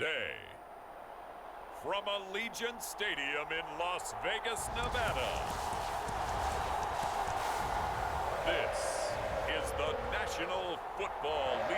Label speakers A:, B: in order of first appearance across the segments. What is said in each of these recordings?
A: today. From Allegiant Stadium in Las Vegas, Nevada, this is the National Football League.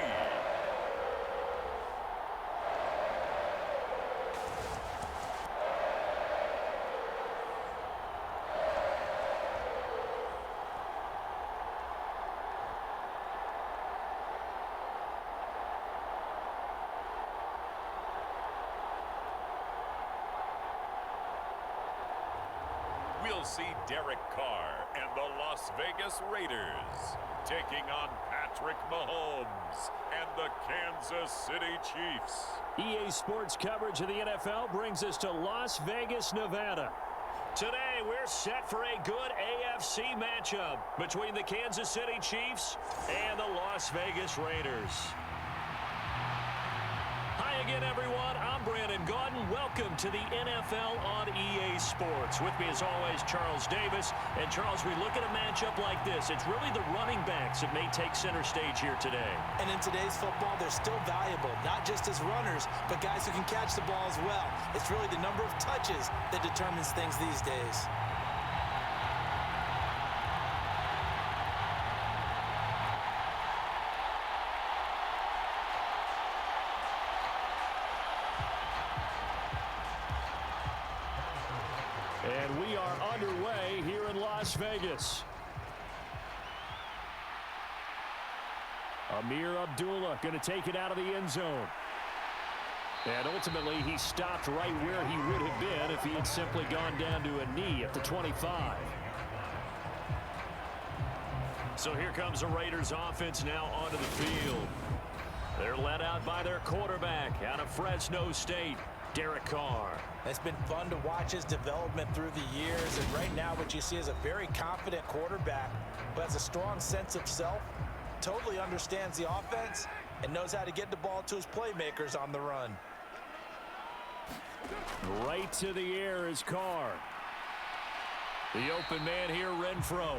A: We'll see Derek Carr and the Las Vegas Raiders taking on Patrick Mahomes and the Kansas City Chiefs.
B: EA Sports coverage of the NFL brings us to Las Vegas, Nevada. Today, we're set for a good AFC matchup between the Kansas City Chiefs and the Las Vegas Raiders. Hi again, everyone. I'm Brandon Gaudin. Welcome to the NFL on EA Sports. With me, as always, Charles Davis. And, Charles, we look at a matchup like this. It's really the running backs that may take center stage here today.
C: And in today's football, they're still valuable, not just as runners, but guys who can catch the ball as well. It's really the number of touches that determines things these days.
B: And we are underway here in Las Vegas. Amir Abdullah going to take it out of the end zone. And ultimately, he stopped right where he would have been if he had simply gone down to a knee at the 25. So here comes the Raiders offense now onto the field. They're led out by their quarterback out of Fresno State, Derek Carr.
C: It's been fun to watch his development through the years, and right now what you see is a very confident quarterback who has a strong sense of self, totally understands the offense, and knows how to get the ball to his playmakers on the run.
B: Right to the air is Carr. The open man here, Renfro.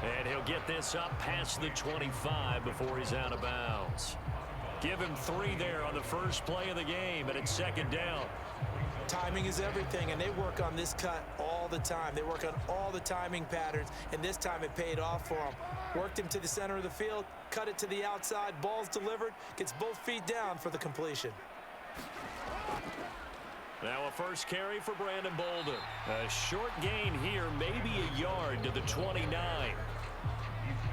B: And he'll get this up past the 25 before he's out of bounds. Give him 3 there on the first play of the game, and it's second down.
C: Timing is everything, and they work on this cut all the time. They work on all the timing patterns, and this time it paid off for them. Worked him to the center of the field, cut it to the outside, ball's delivered, gets both feet down for the completion.
B: Now a first carry for Brandon Bolden. A short gain here, maybe a yard to the 29.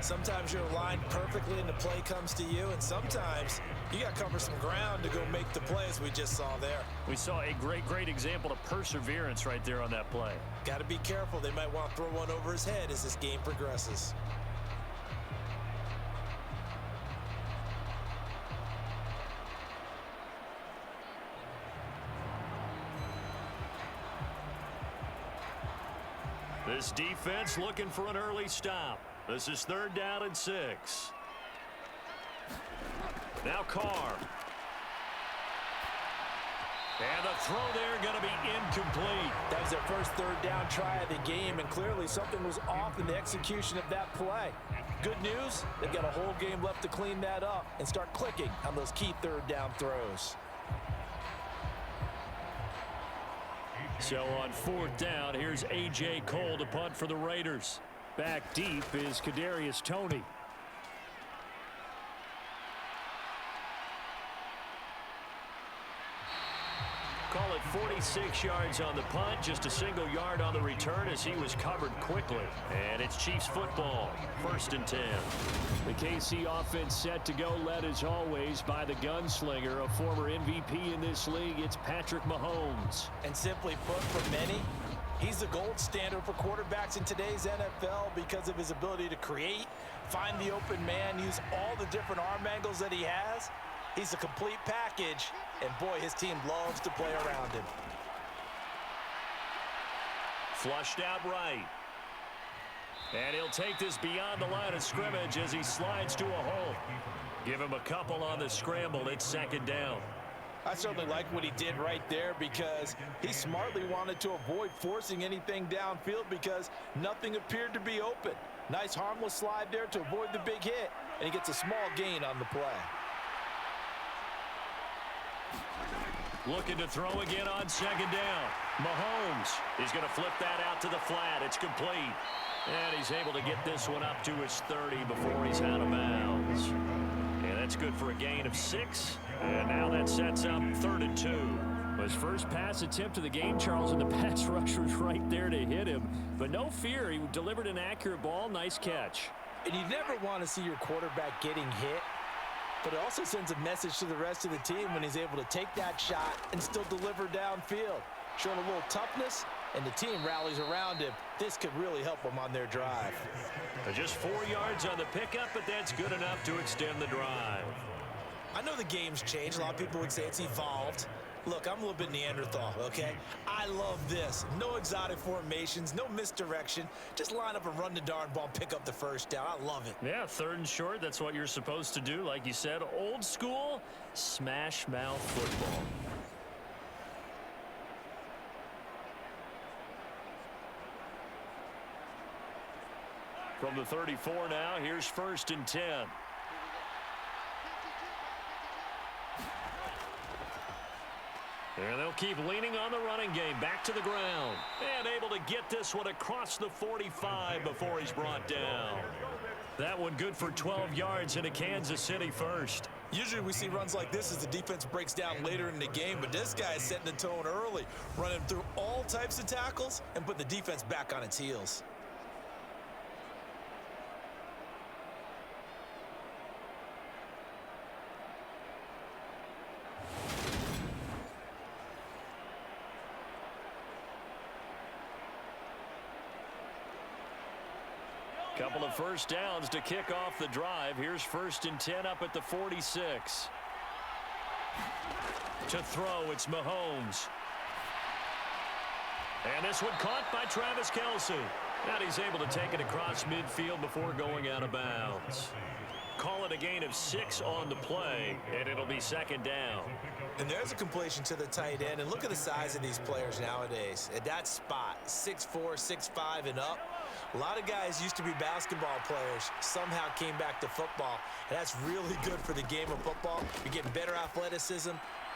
C: Sometimes you're aligned perfectly and the play comes to you, and sometimes you got to cover some ground to go make the play, as we just saw there.
B: We saw a great example of perseverance right there on that play.
C: Got to be careful. They might want to throw one over his head as this game progresses.
B: This defense looking for an early stop. This is 3rd down and 6. Now Carr. And the throw there going to be incomplete.
C: That was their first 3rd down try of the game, and clearly something was off in the execution of that play. Good news, they've got a whole game left to clean that up and start clicking on those key 3rd down throws.
B: So on 4th down, here's A.J. Cole to punt for the Raiders. Back deep is Kadarius Toney. Call it 46 yards on the punt, just a single yard on the return as he was covered quickly. And it's Chiefs football, 1st and 10. The KC offense set to go, led as always by the gunslinger, a former MVP in this league. It's Patrick Mahomes.
C: And simply put, for many, he's the gold standard for quarterbacks in today's NFL because of his ability to create, find the open man, use all the different arm angles that he has. He's a complete package, and boy, his team loves to play around him.
B: Flushed out right. And he'll take this beyond the line of scrimmage as he slides to a hole. Give him a couple on the scramble. It's 2nd down.
C: I certainly like what he did right there because he smartly wanted to avoid forcing anything downfield because nothing appeared to be open. Nice harmless slide there to avoid the big hit, and he gets a small gain on the play.
B: Looking to throw again on second down. Mahomes is going to flip that out to the flat. It's complete. And he's able to get this one up to his 30 before he's out of bounds. And that's good for a gain of 6. And now that sets up 3rd and 2. His first pass attempt of the game, Charles, and the pass rush was right there to hit him. But no fear, he delivered an accurate ball. Nice catch.
C: And you never want to see your quarterback getting hit. But it also sends a message to the rest of the team when he's able to take that shot and still deliver downfield. Showing a little toughness, and the team rallies around him. This could really help them on their drive.
B: Just 4 yards on the pickup, but that's good enough to extend the drive.
C: I know the game's changed. A lot of people would say it's evolved. Look, I'm a little bit Neanderthal, okay? I love this. No exotic formations, no misdirection. Just line up and run the darn ball and pick up the first down. I love it.
B: Yeah, 3rd and short, that's what you're supposed to do. Like you said, old school, smash mouth football. From the 34 now, here's 1st and 10. And they'll keep leaning on the running game. Back to the ground. And able to get this one across the 45 before he's brought down. That one good for 12 yards and a Kansas City first.
C: Usually we see runs like this as the defense breaks down later in the game, but this guy is setting the tone early, running through all types of tackles and put the defense back on its heels.
B: Couple of first downs to kick off the drive. Here's 1st and 10 up at the 46. To throw, it's Mahomes. And this one caught by Travis Kelce. And he's able to take it across midfield before going out of bounds. Call it a gain of 6 on the play, and it'll be 2nd down.
C: And there's a completion to the tight end. And look at the size of these players nowadays. At that spot, 6'4", 6'5", and up. A lot of guys used to be basketball players, somehow came back to football. And that's really good for the game of football. You're getting better athleticism,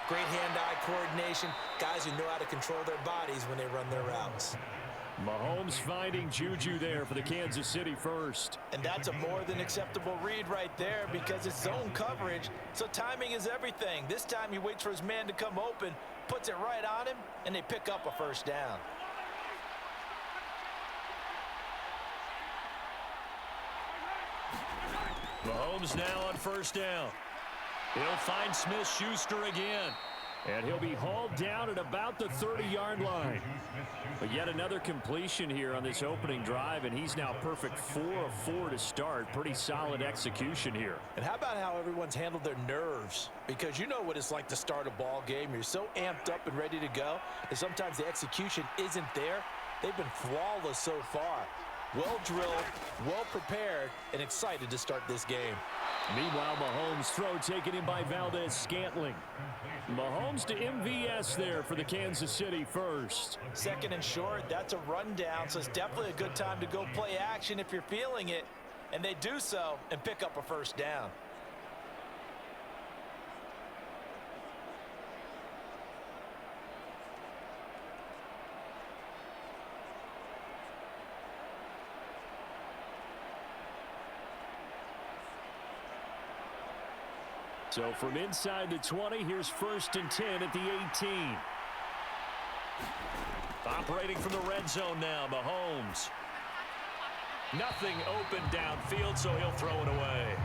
C: great hand-eye coordination, guys who know how to control their bodies when they run their routes.
B: Mahomes finding Juju there for the Kansas City first.
C: And that's a more than acceptable read right there because it's zone coverage, so timing is everything. This time he waits for his man to come open, puts it right on him, and they pick up a first down.
B: Mahomes now on 1st down. He'll find Smith-Schuster again. And he'll be hauled down at about the 30-yard line. But yet another completion here on this opening drive, and he's now perfect 4 of 4 to start. Pretty solid execution here.
C: And how about how everyone's handled their nerves? Because you know what it's like to start a ball game. You're so amped up and ready to go, and sometimes the execution isn't there. They've been flawless so far. Well drilled, well prepared, and excited to start this game.
B: Meanwhile, Mahomes' throw taken in by Valdez-Scantling. Mahomes to MVS there for the Kansas City first.
C: 2nd and short, that's a rundown, so it's definitely a good time to go play action if you're feeling it. And they do so and pick up a first down.
B: So from inside the 20, here's 1st and 10 at the 18. Operating from the red zone now, Mahomes. Nothing open downfield, so he'll throw it away.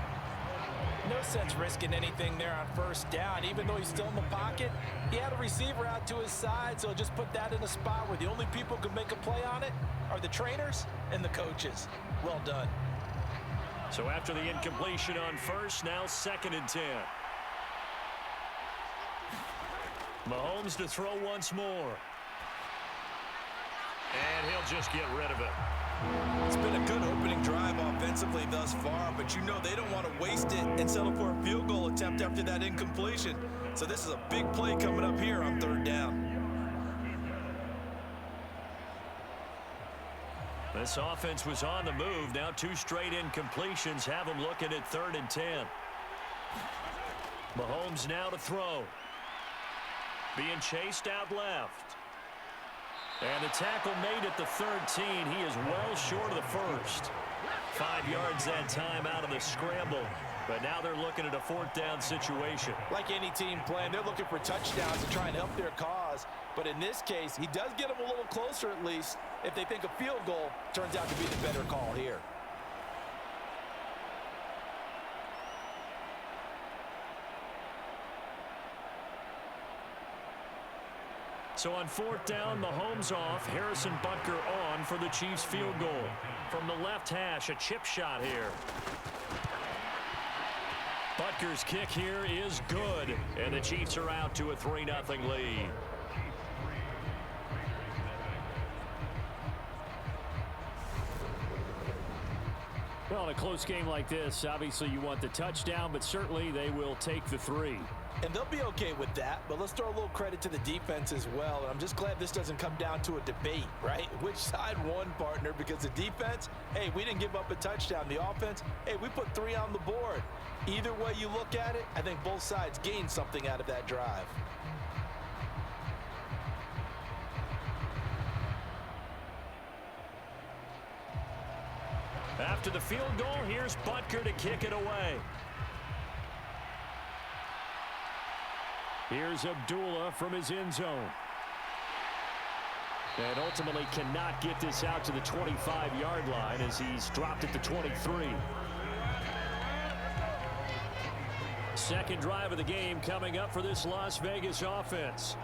C: No sense risking anything there on 1st down. Even though he's still in the pocket, he had a receiver out to his side, so just put that in a spot where the only people who can make a play on it are the trainers and the coaches. Well done.
B: So after the incompletion on 1st, now 2nd and 10. Mahomes to throw once more. And he'll just get rid of it.
C: It's been a good opening drive offensively thus far, but you know they don't want to waste it and settle for a field goal attempt after that incompletion. So this is a big play coming up here on 3rd down.
B: This offense was on the move. Now 2 straight incompletions have them looking at 3rd and 10. Mahomes now to throw. Being chased out left. And the tackle made at the 13. He is well short of the first. 5 yards that time out of the scramble. But now they're looking at a 4th down situation.
C: Like any team playing, they're looking for touchdowns to try and help their cause. But in this case, he does get them a little closer at least if they think a field goal turns out to be the better call here.
B: So on 4th down, Mahomes off, Harrison Butker on for the Chiefs field goal. From the left hash, a chip shot here. Butker's kick here is good, and the Chiefs are out to a 3-0 lead. Well, in a close game like this, obviously you want the touchdown, but certainly they will take the 3.
C: And they'll be okay with that, but let's throw a little credit to the defense as well. And I'm just glad this doesn't come down to a debate, right? Which side won, partner? Because the defense, hey, we didn't give up a touchdown. The offense, hey, we put 3 on the board. Either way you look at it, I think both sides gained something out of that drive.
B: After the field goal, here's Butker to kick it away. Here's Abdullah from his end zone. And ultimately cannot get this out to the 25-yard line as he's dropped at the 23. Second drive of the game coming up for this Las Vegas offense.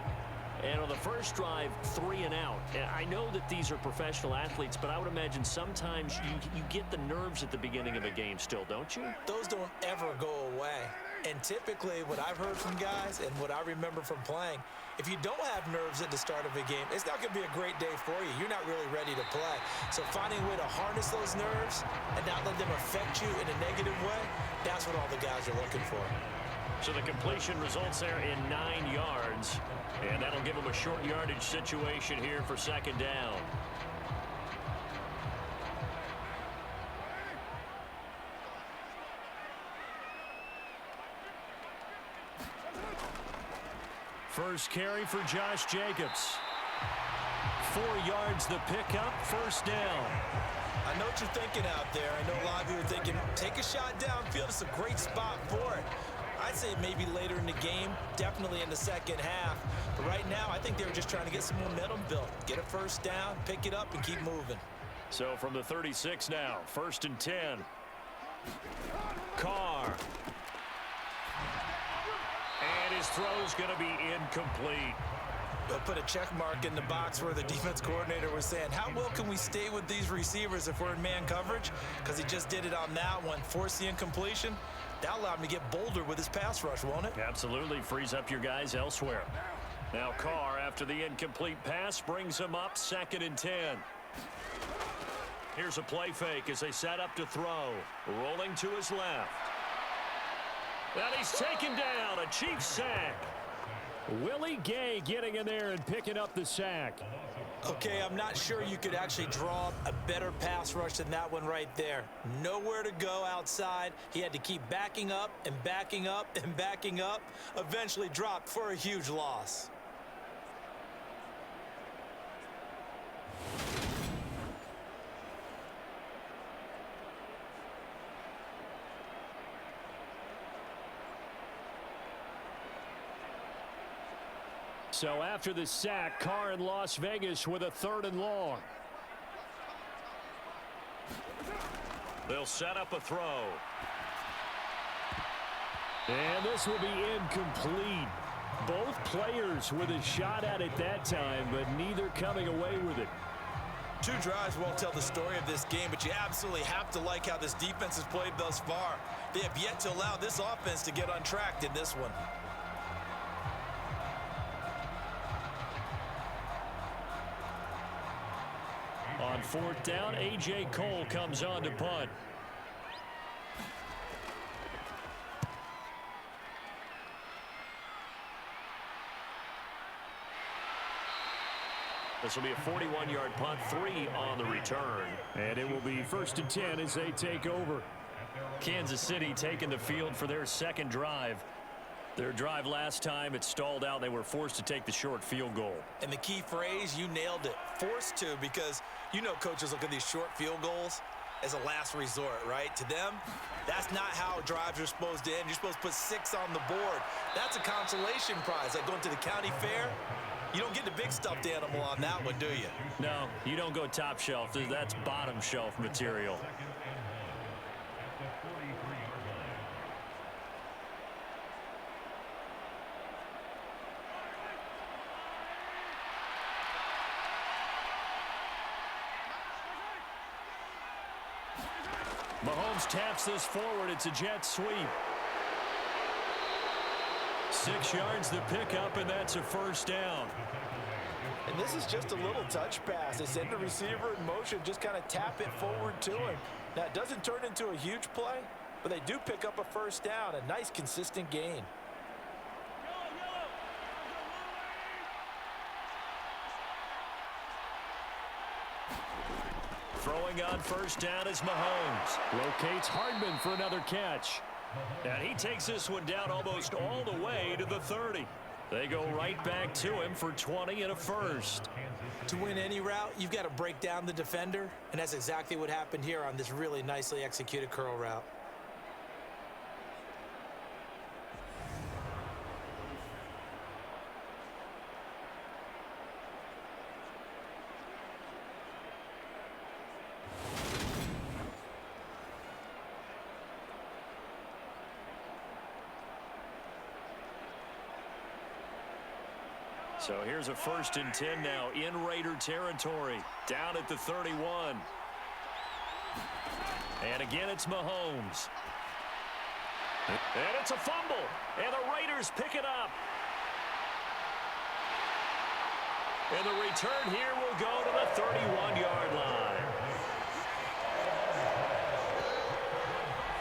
B: And on the first drive, 3 and out. And I know that these are professional athletes, but I would imagine sometimes you get the nerves at the beginning of a game still, don't you?
C: Those don't ever go away. And typically what I've heard from guys and what I remember from playing, if you don't have nerves at the start of a game, it's not going to be a great day for you. You're not really ready to play. So finding a way to harness those nerves and not let them affect you in a negative way, that's what all the guys are looking for.
B: So the completion results there in 9 yards. And that'll give them a short yardage situation here for 2nd down. First carry for Josh Jacobs. 4 yards the pickup, 1st down.
C: I know what you're thinking out there. I know a lot of you are thinking, take a shot downfield. It's a great spot for it. I'd say maybe later in the game, definitely in the second half. But right now, I think they were just trying to get some momentum built. Get a 1st down, pick it up, and keep moving.
B: So from the 36 now, 1st and 10. Carr. And his throw's going to be incomplete.
C: They'll put a check mark in the box where the defense coordinator was saying, how well can we stay with these receivers if we're in man coverage? Because he just did it on that one, forced the incompletion. That allowed him to get bolder with his pass rush, won't it?
B: Absolutely. Frees up your guys elsewhere. Now Carr, after the incomplete pass, brings him up 2nd and 10. Here's a play fake as they set up to throw. Rolling to his left. And he's taken down. A Chiefs sack. Willie Gay getting in there and picking up the sack.
C: Okay, I'm not sure you could actually draw up a better pass rush than that one right there. Nowhere to go outside. He had to keep backing up and backing up and backing up. Eventually dropped for a huge loss.
B: So after the sack, Carr in Las Vegas with a 3rd and long. They'll set up a throw. And this will be incomplete. Both players with a shot at it that time, but neither coming away with it.
C: 2 drives won't tell the story of this game, but you absolutely have to like how this defense has played thus far. They have yet to allow this offense to get untracked in this one.
B: On 4th down, A.J. Cole comes on to punt. This will be a 41-yard punt, 3 on the return. And it will be 1st and 10 as they take over. Kansas City taking the field for their 2nd drive. Their drive last time, it stalled out. They were forced to take the short field goal.
C: And the key phrase, you nailed it, forced to, because you know coaches look at these short field goals as a last resort, right? To them, that's not how drives are supposed to end. You're supposed to put 6 on the board. That's a consolation prize. Like going to the county fair, you don't get the big stuffed animal on that one, do you?
B: No, you don't go top shelf. That's bottom shelf material. Mahomes taps this forward. It's a jet sweep. 6 yards the pickup, and that's a first down.
C: And this is just a little touch pass. They send the receiver in motion, just kind of tap it forward to him. Now, it doesn't turn into a huge play, but they do pick up a first down. A nice, consistent gain.
B: Throwing on first down is Mahomes. Locates Hardman for another catch. And he takes this one down almost all the way to the 30. They go right back to him for 20 and a first.
C: To win any route, you've got to break down the defender, and that's exactly what happened here on this really nicely executed curl route.
B: So here's a 1st and 10 now in Raider territory, down at the 31. And again, it's Mahomes. And it's a fumble, and the Raiders pick it up. And the return here will go to the 31-yard line.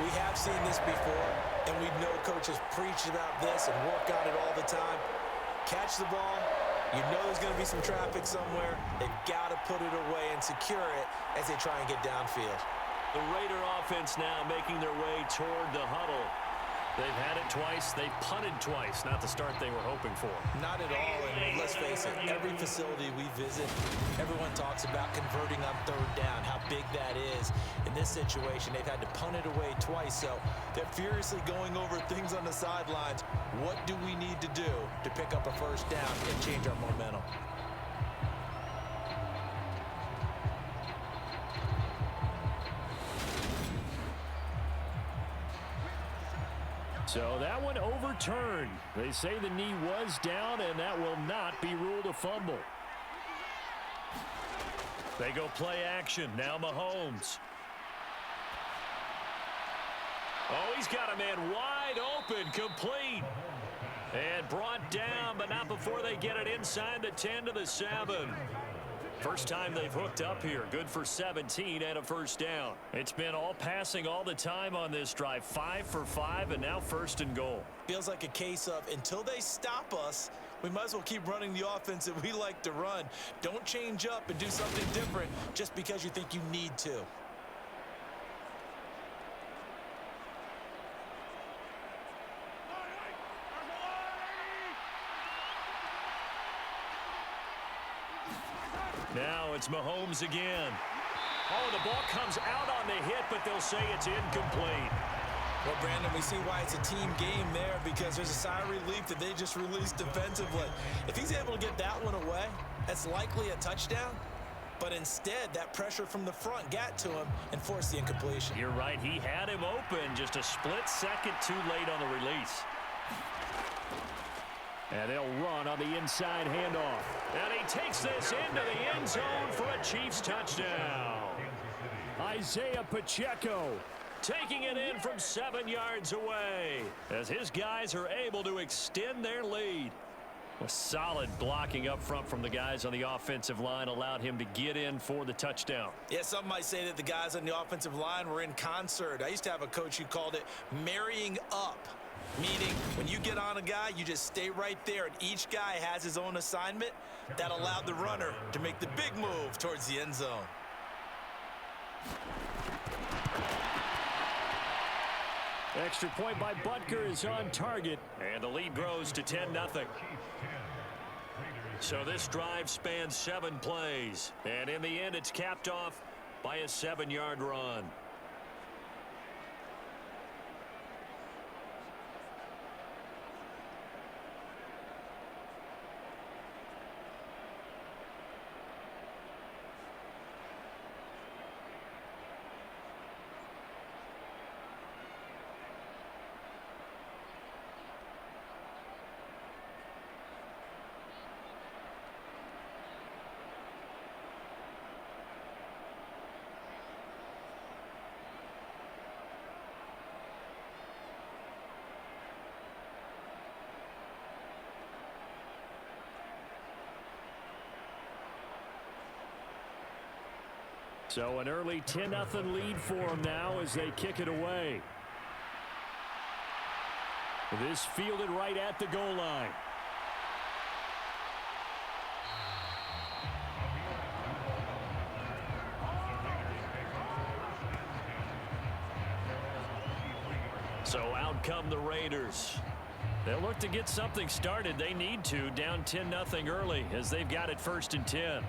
C: We have seen this before, and we know coaches preach about this and work on it all the time. Catch the ball, you know there's going to be some traffic somewhere. They've got to put it away and secure it as they try and get downfield.
B: The Raider offense now making their way toward the huddle. They've had it twice. They've punted twice. Not the start they were hoping for.
C: Not at all. And let's face it, every facility we visit, everyone talks about converting on 3rd down, how big that is. In this situation, they've had to punt it away twice. So they're furiously going over things on the sidelines. What do we need to do to pick up a first down and change our momentum?
B: So that one overturned. They say the knee was down, and that will not be ruled a fumble. They go play action. Now Mahomes. Oh, he's got a man wide open, complete. And brought down, but not before they get it inside the 10 to the 7. First time they've hooked up here. Good for 17 and a first down. It's been all passing all the time on this drive. 5 for 5, and now 1st and goal.
C: Feels like a case of until they stop us, we might as well keep running the offense that we like to run. Don't change up and do something different just because you think you need to.
B: Now it's Mahomes again. Oh, the ball comes out on the hit, but they'll say it's incomplete.
C: Well, Brandon, we see why it's a team game there, because there's a sigh of relief that they just released defensively. If he's able to get that one away, that's likely a touchdown. But instead, that pressure from the front got to him and forced the incompletion.
B: You're right. He had him open, just a split second too late on the release. And they'll run on the inside handoff. And he takes this into the end zone for a Chiefs touchdown. Isaiah Pacheco taking it in from 7 yards away as his guys are able to extend their lead. A solid blocking up front from the guys on the offensive line allowed him to get in for the touchdown.
C: Yeah, some might say that the guys on the offensive line were in concert. I used to have a coach who called it marrying up. Meaning, when you get on a guy, you just stay right there, and each guy has his own assignment. That allowed the runner to make the big move towards the end zone.
B: Extra point by Butker is on target, and the lead grows to 10-0. So this drive spans 7 plays, and in the end it's capped off by a 7-yard run. So an early 10-0 lead for them now as they kick it away. This fielded right at the goal line. So out come the Raiders. They'll look to get something started. They need to, down 10-0 early as they've got it 1st and 10.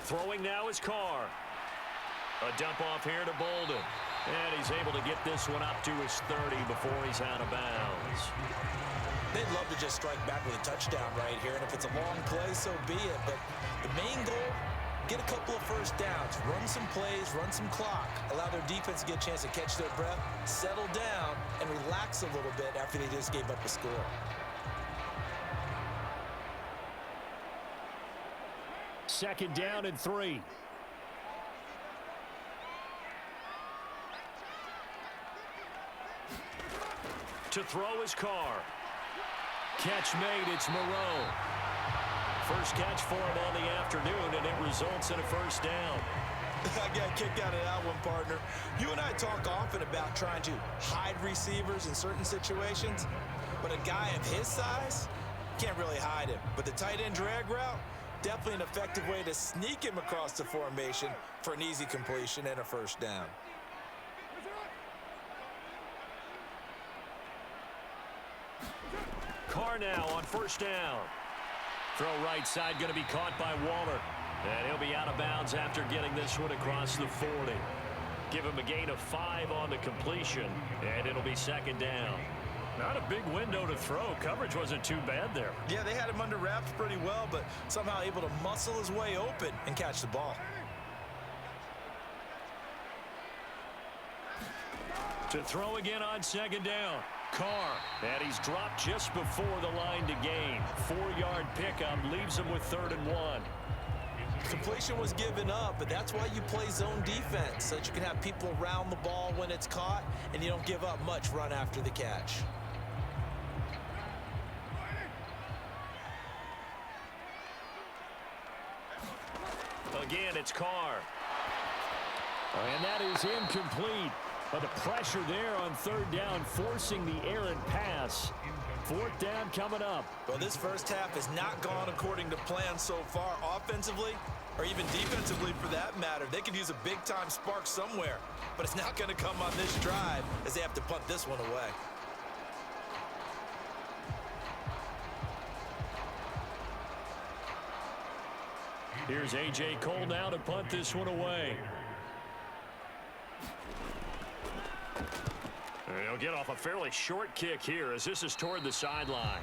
B: Throwing now is Carr. A dump off here to Bolden. And he's able to get this one up to his 30 before he's out of bounds.
C: They'd love to just strike back with a touchdown right here, and if it's a long play, so be it. But the main goal, get a couple of first downs, run some plays, run some clock, allow their defense to get a chance to catch their breath, settle down, and relax a little bit after they just gave up a score.
B: Second down and 3. To throw is Carr. Catch made, it's Moreau. First catch for him on the afternoon, and it results in a first down.
C: I got a kick out of that one, partner. You and I talk often about trying to hide receivers in certain situations, but a guy of his size can't really hide him. But the tight end drag route, definitely an effective way to sneak him across the formation for an easy completion and a first down.
B: Carr now on first down. Throw right side going to be caught by Waller. And he'll be out of bounds after getting this one across the 40. Give him a gain of 5 on the completion, and it'll be second down. Not a big window to throw. Coverage wasn't too bad there.
C: Yeah, they had him under wraps pretty well, but somehow able to muscle his way open and catch the ball.
B: To throw again on second down. Carr, and he's dropped just before the line to gain. 4-yard pickup leaves him with 3rd and 1.
C: Completion was given up, but that's why you play zone defense, so that you can have people around the ball when it's caught, and you don't give up much run after the catch.
B: Again, it's Carr. And that is incomplete. But the pressure there on 3rd down, forcing the errant pass. 4th down coming up.
C: Well, this first half has not gone according to plan so far offensively, or even defensively for that matter. They could use a big-time spark somewhere, but it's not going to come on this drive as they have to punt this one away.
B: Here's A.J. Cole now to punt this one away. He'll get off a fairly short kick here as this is toward the sideline.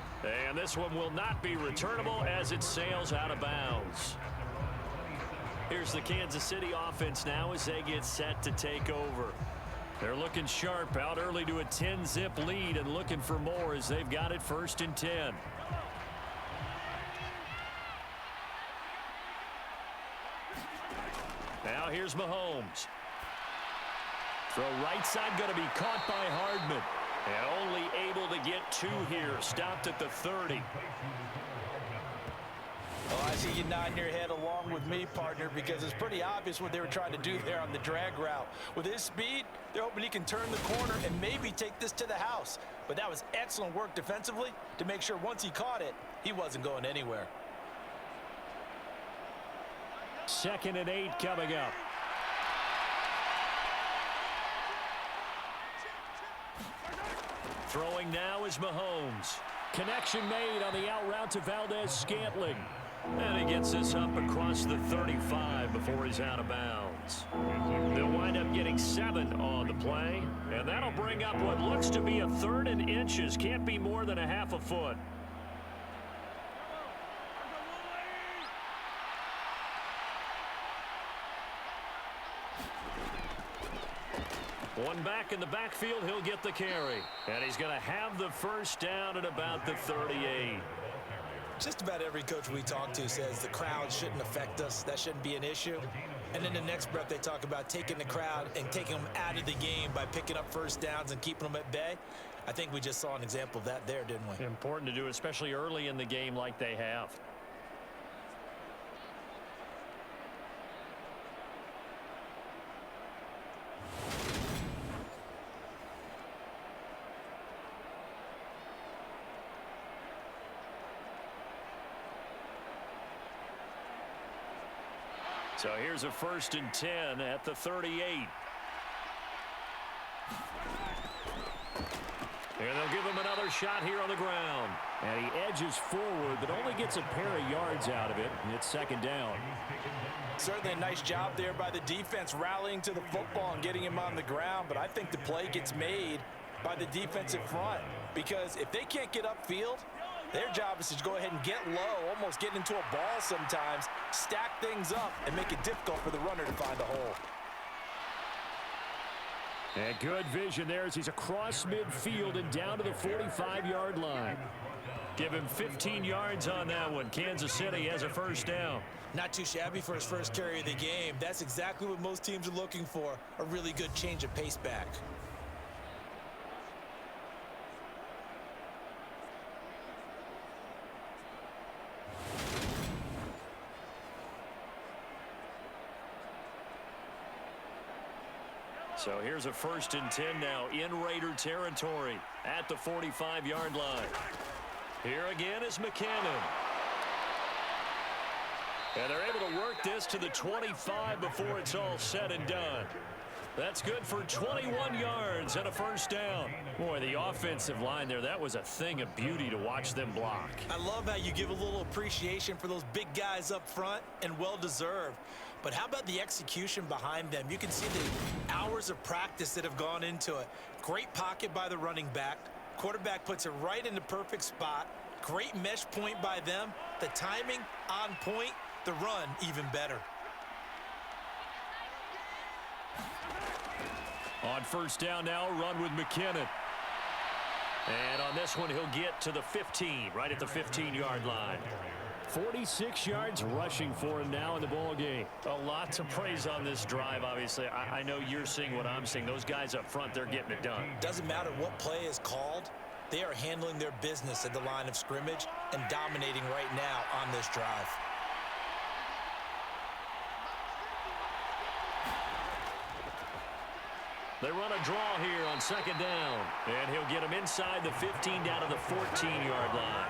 B: And this one will not be returnable as it sails out of bounds. Here's the Kansas City offense now as they get set to take over. They're looking sharp, out early to a 10-zip lead and looking for more as they've got it 1st and 10. Now here's Mahomes. Throw right side going to be caught by Hardman. And only able to get 2 here. Stopped at the 30.
C: Oh, I see you nodding your head along with me, partner, because it's pretty obvious what they were trying to do there on the drag route. With his speed, they're hoping he can turn the corner and maybe take this to the house. But that was excellent work defensively to make sure once he caught it, he wasn't going anywhere.
B: 2nd and 8 coming up. Throwing now is Mahomes. Connection made on the out route to Valdez-Scantling. And he gets this up across the 35 before he's out of bounds. They'll wind up getting 7 on the play. And that'll bring up what looks to be a 3rd and inches. Can't be more than a half a foot. One back in the backfield, he'll get the carry. And he's going to have the first down at about the 38.
C: Just about every coach we talk to says the crowd shouldn't affect us. That shouldn't be an issue. And in the next breath, they talk about taking the crowd and taking them out of the game by picking up first downs and keeping them at bay. I think we just saw an example of that there, didn't we?
B: Important to do, especially early in the game like they have. So here's a 1st and 10 at the 38. And they'll give him another shot here on the ground. And he edges forward, but only gets a pair of yards out of it. And it's 2nd down.
C: Certainly a nice job there by the defense rallying to the football and getting him on the ground. But I think the play gets made by the defensive front. Because if they can't get upfield, their job is to go ahead and get low, almost get into a ball sometimes, stack things up, and make it difficult for the runner to find a hole.
B: And good vision there as he's across midfield and down to the 45-yard line. Give him 15 yards on that one. Kansas City has a first down.
C: Not too shabby for his first carry of the game. That's exactly what most teams are looking for, a really good change of pace back.
B: So here's a 1st and 10 now in Raider territory at the 45-yard line. Here again is McKinnon. And they're able to work this to the 25 before it's all said and done. That's good for 21 yards and a first down. Boy, the offensive line there, that was a thing of beauty to watch them block.
C: I love how you give a little appreciation for those big guys up front, and well-deserved. But how about the execution behind them? You can see the hours of practice that have gone into it. Great pocket by the running back. Quarterback puts it right in the perfect spot. Great mesh point by them. The timing on point. The run even better.
B: On first down now, run with McKinnon. And on this one, he'll get to the 15, right at the 15-yard line. 46 yards rushing for him now in the ball game. A lot to praise on this drive, obviously. I know you're seeing what I'm seeing. Those guys up front, they're getting it done.
C: Doesn't matter what play is called. They are handling their business at the line of scrimmage and dominating right now on this drive.
B: They run a draw here on second down. And he'll get him inside the 15 down to the 14-yard line.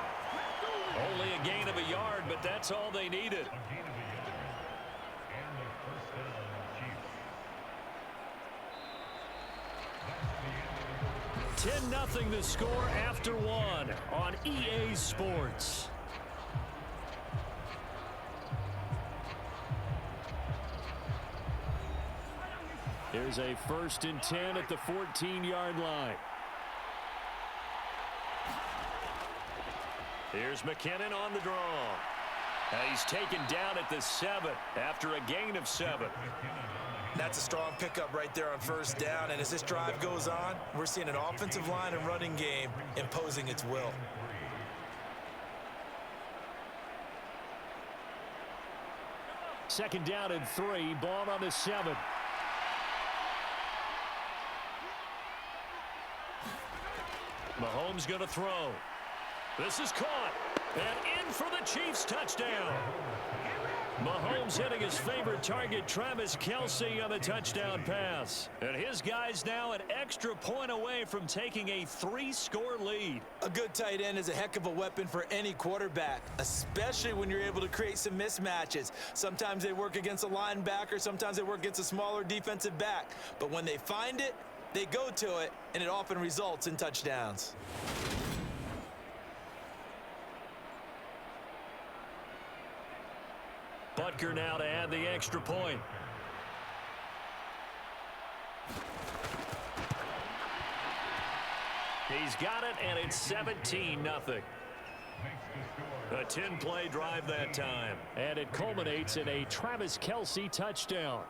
B: Only a gain of a yard, but that's all they needed. $10-0 the score after one on EA Sports. Here's a 1st and 10 at the 14-yard line. Here's McKinnon on the draw. And he's taken down at the 7 after a gain of 7.
C: That's a strong pickup right there on first down. And as this drive goes on, we're seeing an offensive line and running game imposing its will.
B: Second down and 3. Ball on the 7. Mahomes going to throw. This is caught. And in for the Chiefs touchdown. Mahomes Mahomes hitting his favorite target, Travis Kelce, on the touchdown pass. And his guys now an extra point away from taking a 3-score lead.
C: A good tight end is a heck of a weapon for any quarterback, especially when you're able to create some mismatches. Sometimes they work against a linebacker, sometimes they work against a smaller defensive back. But when they find it, they go to it, and it often results in touchdowns.
B: Butker now to add the extra point. He's got it, and it's 17-0. A 10-play drive that time. And it culminates in a Travis Kelce touchdown.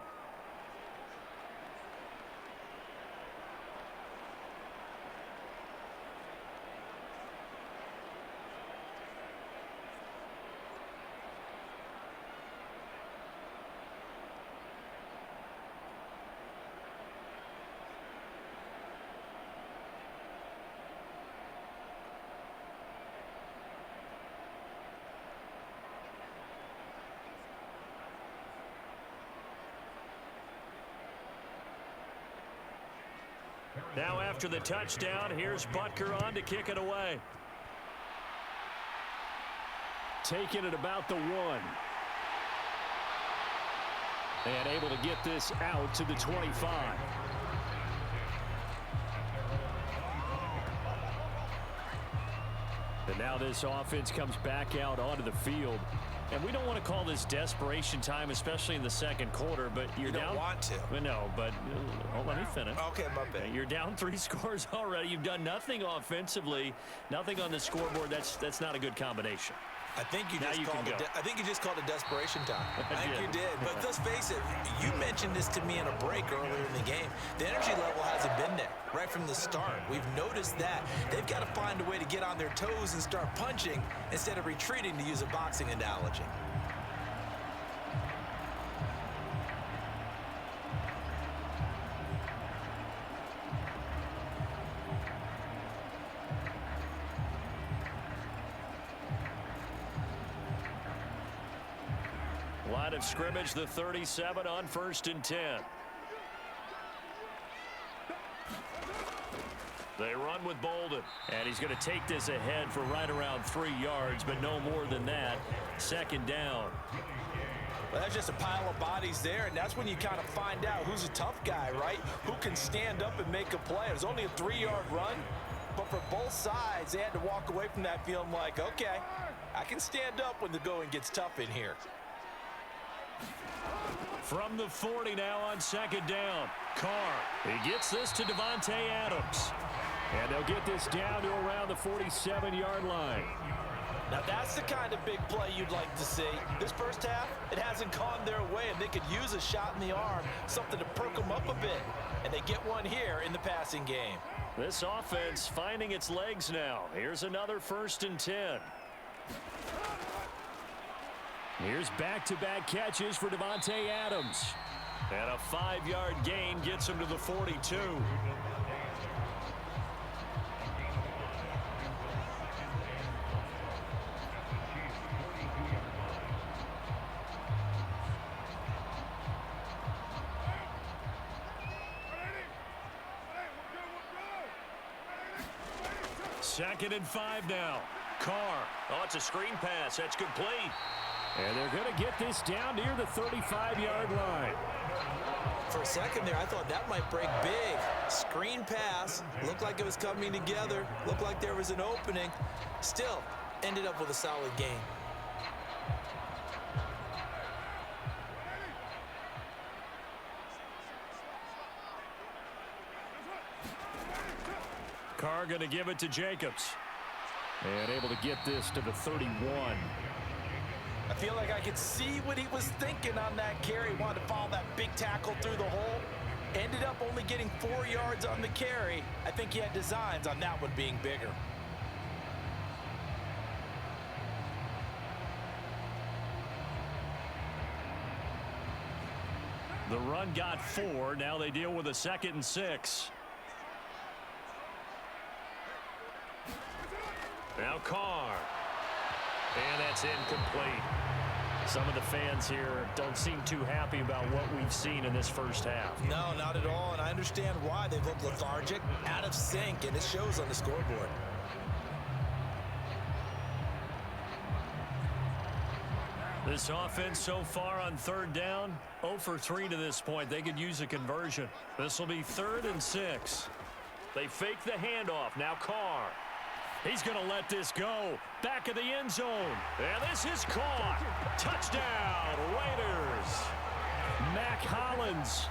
B: Now after the touchdown, here's Butker on to kick it away. Taking it about the 1. And able to get this out to the 25. And now this offense comes back out onto the field. And we don't want to call this desperation time, especially in the second quarter, but you're down.
C: You don't want to.
B: Well, no, but let me finish.
C: Okay, my bad.
B: You're down 3 scores already. You've done nothing offensively, nothing on the scoreboard. That's not a good combination.
C: I think you just called it desperation time. I think you did. But let's face it, you mentioned this to me in a break earlier in the game. The energy level hasn't been there right from the start. We've noticed that. They've got to find a way to get on their toes and start punching instead of retreating, to use a boxing analogy.
B: Line of scrimmage, the 37 on 1st and 10. They run with Bolden. And he's going to take this ahead for right around 3 yards, but no more than that. 2nd down.
C: Well, that's just a pile of bodies there, and that's when you kind of find out who's a tough guy, right? Who can stand up and make a play. It was only a 3-yard run, but for both sides, they had to walk away from that feeling like, okay, I can stand up when the going gets tough in here.
B: From the 40 now on 2nd down. Carr. He gets this to Davante Adams. And they'll get this down to around the 47-yard line.
C: Now that's the kind of big play you'd like to see. This first half, it hasn't gone their way, and they could use a shot in the arm, something to perk them up a bit. And they get one here in the passing game.
B: This offense finding its legs now. Here's another 1st and 10. Here's back-to-back catches for Davante Adams. And a 5-yard gain gets him to the 42. Second and 5 now. Carr. Oh, it's a screen pass. That's complete. And they're going to get this down near the 35-yard line.
C: For a second there, I thought that might break big. Screen pass. Looked like it was coming together. Looked like there was an opening. Still, ended up with a solid game.
B: Carr going to give it to Jacobs. And able to get this to the 31.
C: I feel like I could see what he was thinking on that carry. He wanted to follow that big tackle through the hole. Ended up only getting 4 yards on the carry. I think he had designs on that one being bigger.
B: The run got 4. Now they deal with a 2nd and 6. Now Carr. And that's incomplete. Some of the fans here don't seem too happy about what we've seen in this first half.
C: No, not at all, and I understand why. They've looked lethargic, out of sync, and it shows on the scoreboard.
B: This offense so far on third down, 0 for 3 to this point. They could use a conversion. This will be 3rd and 6. They fake the handoff. Now Carr. He's going to let this go. Back of the end zone. And this is caught. Touchdown, Raiders. Mac Hollins,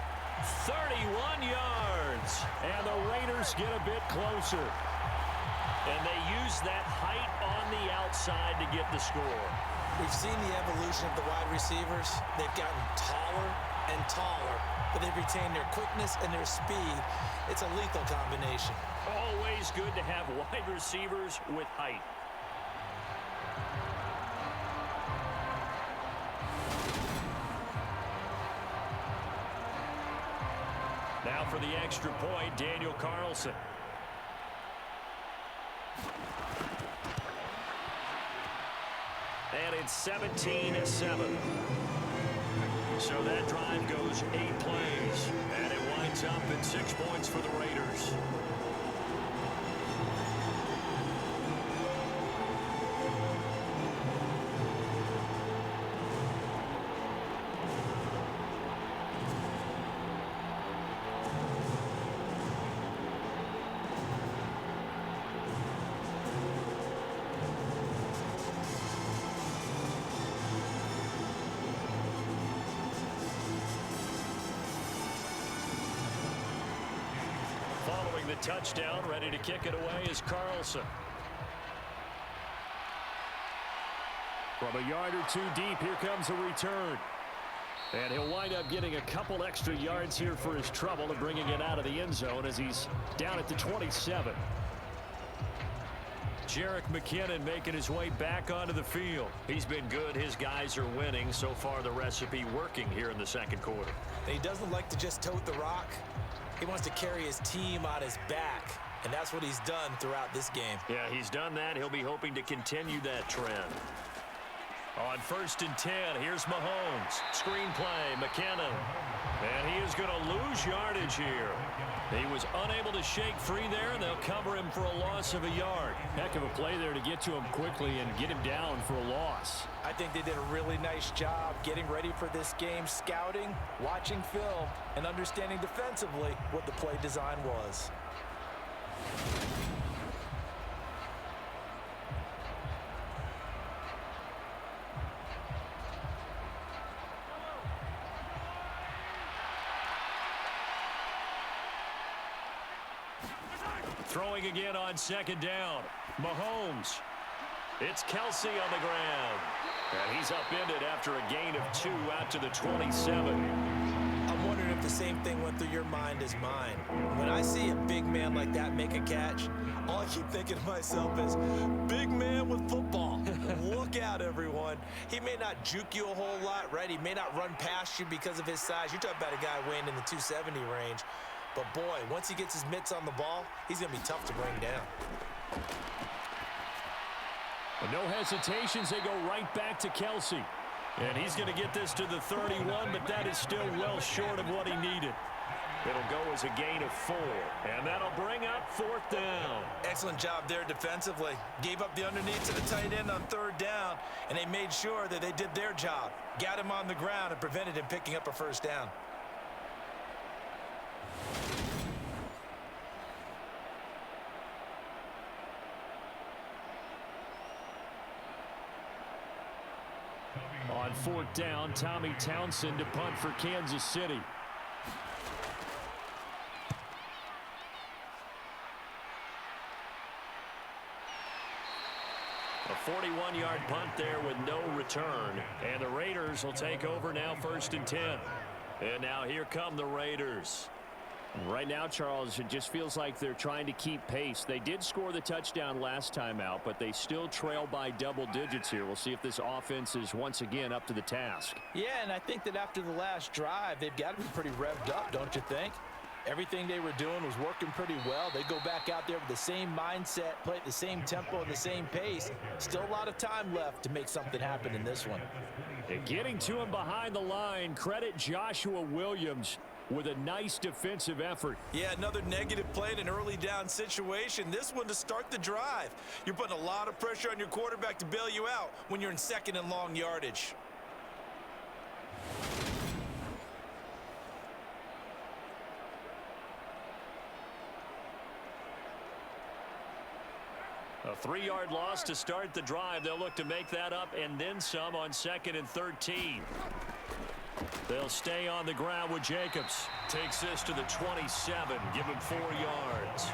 B: 31 yards. And the Raiders get a bit closer. And they use that height on the outside to get the score.
C: We've seen the evolution of the wide receivers. They've gotten taller and taller, but they've retained their quickness and their speed. It's a lethal combination.
B: Always good to have wide receivers with height. Now for the extra point, Daniel Carlson. And it's 17-7. So that drive goes 8 plays. And it winds up at 6 points for the Raiders. Following the touchdown, ready to kick it away is Carlson. From a yard or 2 deep, here comes a return. And he'll wind up getting a couple extra yards here for his trouble and bringing it out of the end zone as he's down at the 27. Jerick McKinnon making his way back onto the field. He's been good. His guys are winning. So far, the recipe working here in the second quarter.
C: He doesn't like to just tote the rock. He wants to carry his team on his back, and that's what he's done throughout this game.
B: Yeah, he's done that. He'll be hoping to continue that trend. On 1st and 10, here's Mahomes. Screen play, McKinnon. And he is going to lose yardage here. He was unable to shake free there, and they'll cover him for a loss of a yard.
D: Heck of a play there to get to him quickly and get him down for a loss.
C: I think they did a really nice job getting ready for this game, scouting, watching film, and understanding defensively what the play design was.
B: Throwing again on 2nd down. Mahomes. It's Kelsey on the ground. And he's upended after a gain of 2 out to the 27.
C: I'm wondering if the same thing went through your mind as mine. When I see a big man like that make a catch, all I keep thinking to myself is, big man with football. Look out, everyone. He may not juke you a whole lot, right? He may not run past you because of his size. You're talking about a guy weighing in the 270 range. But, boy, once he gets his mitts on the ball, he's going to be tough to bring down.
D: No hesitations. They go right back to Kelsey.
B: And he's going to get this to the 31, but that is still well short of what he needed. It'll go as a gain of 4, and that'll bring up 4th down.
C: Excellent job there defensively. Gave up the underneath to the tight end on 3rd down, and they made sure that they did their job. Got him on the ground and prevented him picking up a 1st down.
D: On 4th down, Tommy Townsend to punt for Kansas City.
B: A 41-yard punt there with no return. And the Raiders will take over now 1st and 10. And now here come the Raiders.
D: Right now, Charles, it just feels like they're trying to keep pace. They did score the touchdown last time out, but they still trail by double digits here. We'll see if this offense is once again up to the task.
C: Yeah, and I think that after the last drive, they've got to be pretty revved up, don't you think? Everything they were doing was working pretty well. They go back out there with the same mindset, play at the same tempo and the same pace. Still a lot of time left to make something happen in this one.
B: And getting to him behind the line, credit Joshua Williams with a nice defensive effort.
C: Yeah, another negative play in an early down situation. This one to start the drive. You're putting a lot of pressure on your quarterback to bail you out when you're in second and long yardage.
B: A 3-yard loss to start the drive. They'll look to make that up and then some on 2nd and 13. They'll stay on the ground with Jacobs. Takes this to the 27. Give him 4 yards.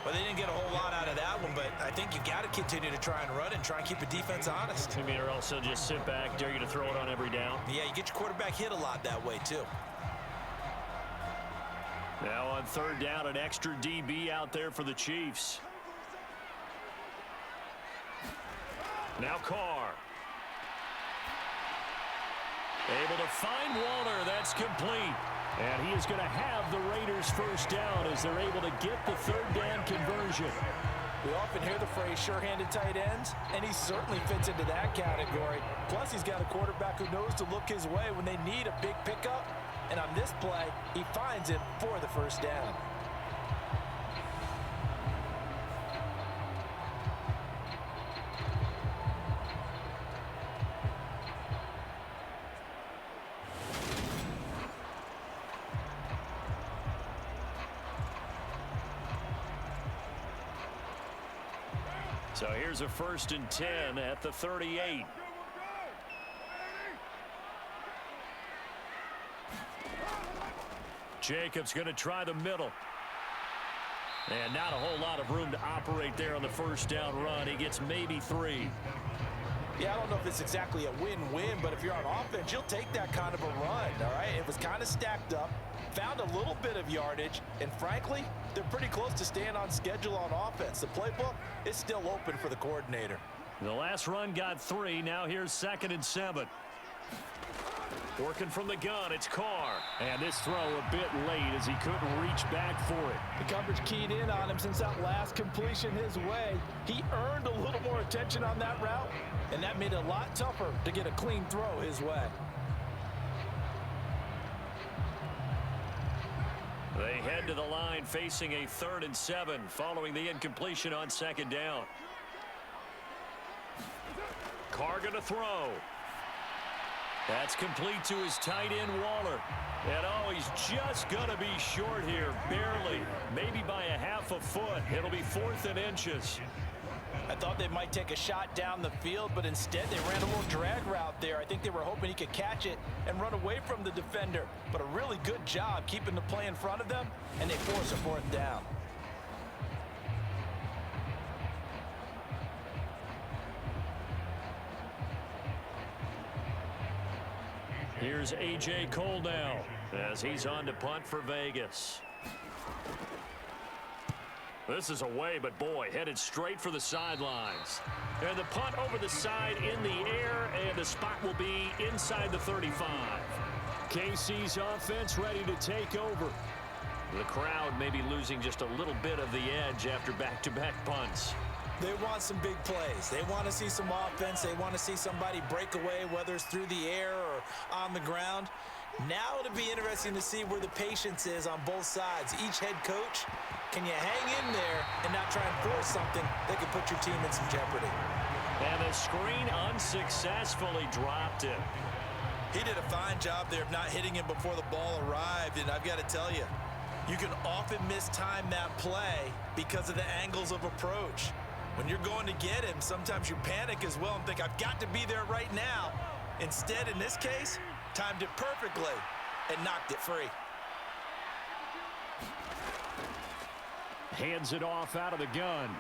C: Well, they didn't get a whole lot out of that one, but I think you got to continue to try and run and try and keep the defense honest.
B: I mean, or also just sit back, dare you to throw it on every down.
C: Yeah, you get your quarterback hit a lot that way, too.
B: Now on 3rd down, an extra DB out there for the Chiefs. Now Carr. Able to find Waller. That's complete. And he is going to have the Raiders first down as they're able to get the 3rd down conversion.
C: We often hear the phrase sure-handed tight ends, and he certainly fits into that category. Plus, he's got a quarterback who knows to look his way when they need a big pickup. And on this play, he finds it for the first down.
B: So here's a 1st and 10 at the 38. Jacobs going to try the middle. And not a whole lot of room to operate there on the first down run. He gets maybe 3.
C: Yeah, I don't know if it's exactly a win-win, but if you're on offense, you'll take that kind of a run, all right? It was kind of stacked up, found a little bit of yardage, and frankly, they're pretty close to staying on schedule on offense. The playbook is still open for the coordinator.
B: The last run got 3. Now here's 2nd and 7. Working from the gun, it's Carr. And this throw a bit late as he couldn't reach back for it.
C: The coverage keyed in on him since that last completion his way. He earned a little more attention on that route, and that made it a lot tougher to get a clean throw his way.
B: They head to the line facing a 3rd and 7 following the incompletion on 2nd down. Carr going to throw. That's complete to his tight end, Waller. And oh, he's just going to be short here, barely, maybe by a half a foot. It'll be 4th and inches.
C: I thought they might take a shot down the field, but instead they ran a little drag route there. I think they were hoping he could catch it and run away from the defender. But a really good job keeping the play in front of them, and they force a 4th down.
B: Here's A.J. Cole now as he's on to punt for Vegas. This is away, but boy, headed straight for the sidelines. And the punt over the side in the air, and the spot will be inside the 35. KC's offense ready to take over. The crowd may be losing just a little bit of the edge after back-to-back punts.
C: They want some big plays. They want to see some offense. They want to see somebody break away, whether it's through the air or on the ground. Now it'll be interesting to see where the patience is on both sides. Each head coach, can you hang in there and not try and force something that could put your team in some jeopardy?
B: And the screen unsuccessfully dropped him.
C: He did a fine job there of not hitting him before the ball arrived, and I've got to tell you, you can often mistime that play because of the angles of approach. When you're going to get him, sometimes you panic as well and think, I've got to be there right now. Instead, in this case, timed it perfectly and knocked it free.
B: Hands it off out of the gun.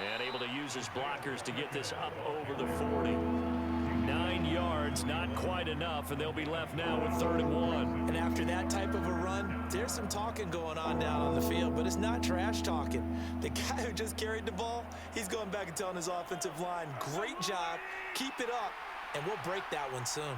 B: And able to use his blockers to get this up over the 40. 9 yards, not quite enough, and they'll be left now with 3rd and 1.
C: And after that type of a run, there's some talking going on down on the field, but it's not trash talking. The guy who just carried the ball, he's going back and telling his offensive line, great job, keep it up, and we'll break that one soon.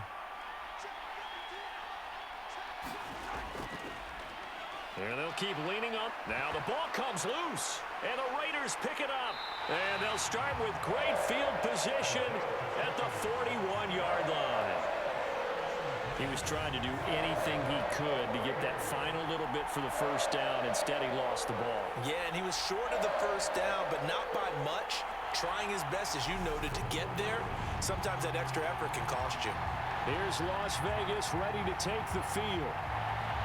B: And they'll keep leaning up. Now the ball comes loose. And the Raiders pick it up. And they'll start with great field position at the 41-yard line. He was trying to do anything he could to get that final little bit for the first down. Instead, he lost the ball.
C: Yeah, and he was short of the first down, but not by much. Trying his best, as you noted, to get there. Sometimes that extra effort can cost you.
B: Here's Las Vegas ready to take the field.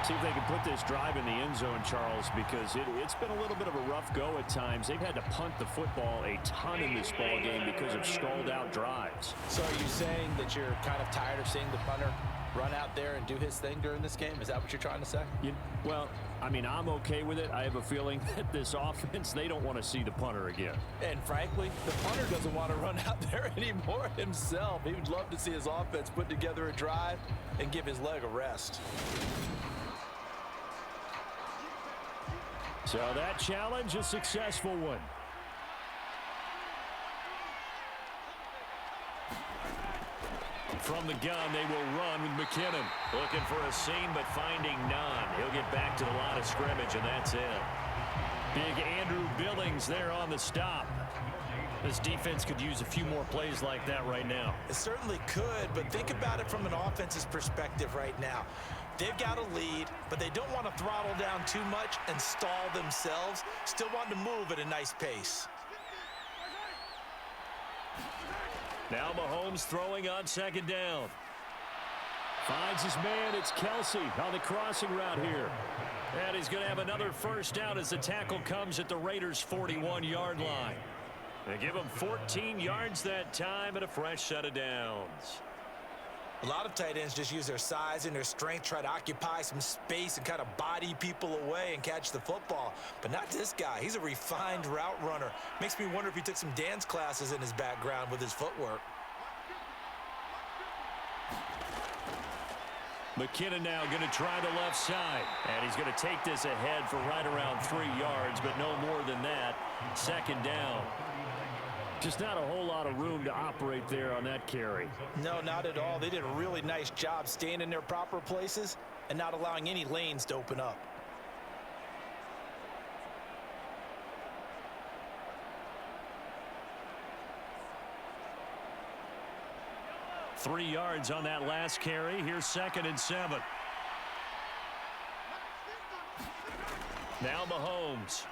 D: See if they can put this drive in the end zone, Charles, because it's been a little bit of a rough go at times. They've had to punt the football a ton in this ball game because of stalled-out drives.
C: So are you saying that you're kind of tired of seeing the punter run out there and do his thing during this game? Is that what you're trying to say?
D: Well, I mean, I'm okay with it. I have a feeling that this offense, they don't want to see the punter again.
C: And frankly, the punter doesn't want to run out there anymore himself. He would love to see his offense put together a drive and give his leg a rest.
B: So that challenge, a successful one. From the gun, they will run with McKinnon. Looking for a seam, but finding none. He'll get back to the line of scrimmage, and that's it. Big Andrew Billings there on the stop. This defense could use a few more plays like that right now.
C: It certainly could, but think about it from an offense's perspective right now. They've got a lead, but they don't want to throttle down too much and stall themselves. Still want to move at a nice pace.
B: Now Mahomes throwing on second down. Finds his man. It's Kelsey on the crossing route here. And he's going to have another first down as the tackle comes at the Raiders' 41-yard line. They give him 14 yards that time and a fresh set of downs.
C: A lot of tight ends just use their size and their strength, try to occupy some space and kind of body people away and catch the football. But not this guy. He's a refined route runner. Makes me wonder if he took some dance classes in his background with his footwork.
B: McKinnon now going to try the left side. And he's going to take this ahead for right around 3 yards, but no more than that. Second down. Just not a whole lot of room to operate there on that carry.
C: No, not at all. They did a really nice job staying in their proper places and not allowing any lanes to open up.
B: Three yards on that last carry. Here's 2nd and 7. Now Mahomes.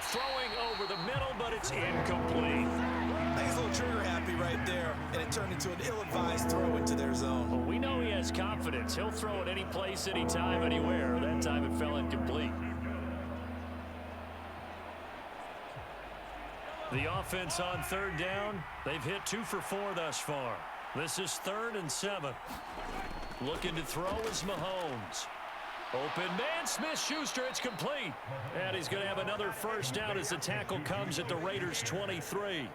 B: Throwing over the middle, but it's incomplete.
C: I think he's a little trigger happy right there, and it turned into an ill-advised throw into their zone.
B: Well, we know he has confidence. He'll throw it any place, anytime, anywhere. That time it fell incomplete. The offense on third down. They've hit 2 for 4 thus far. This is 3rd and 7. Looking to throw is Mahomes. Open man, Smith-Schuster, it's complete. And he's going to have another first down as the tackle comes at the Raiders' 23.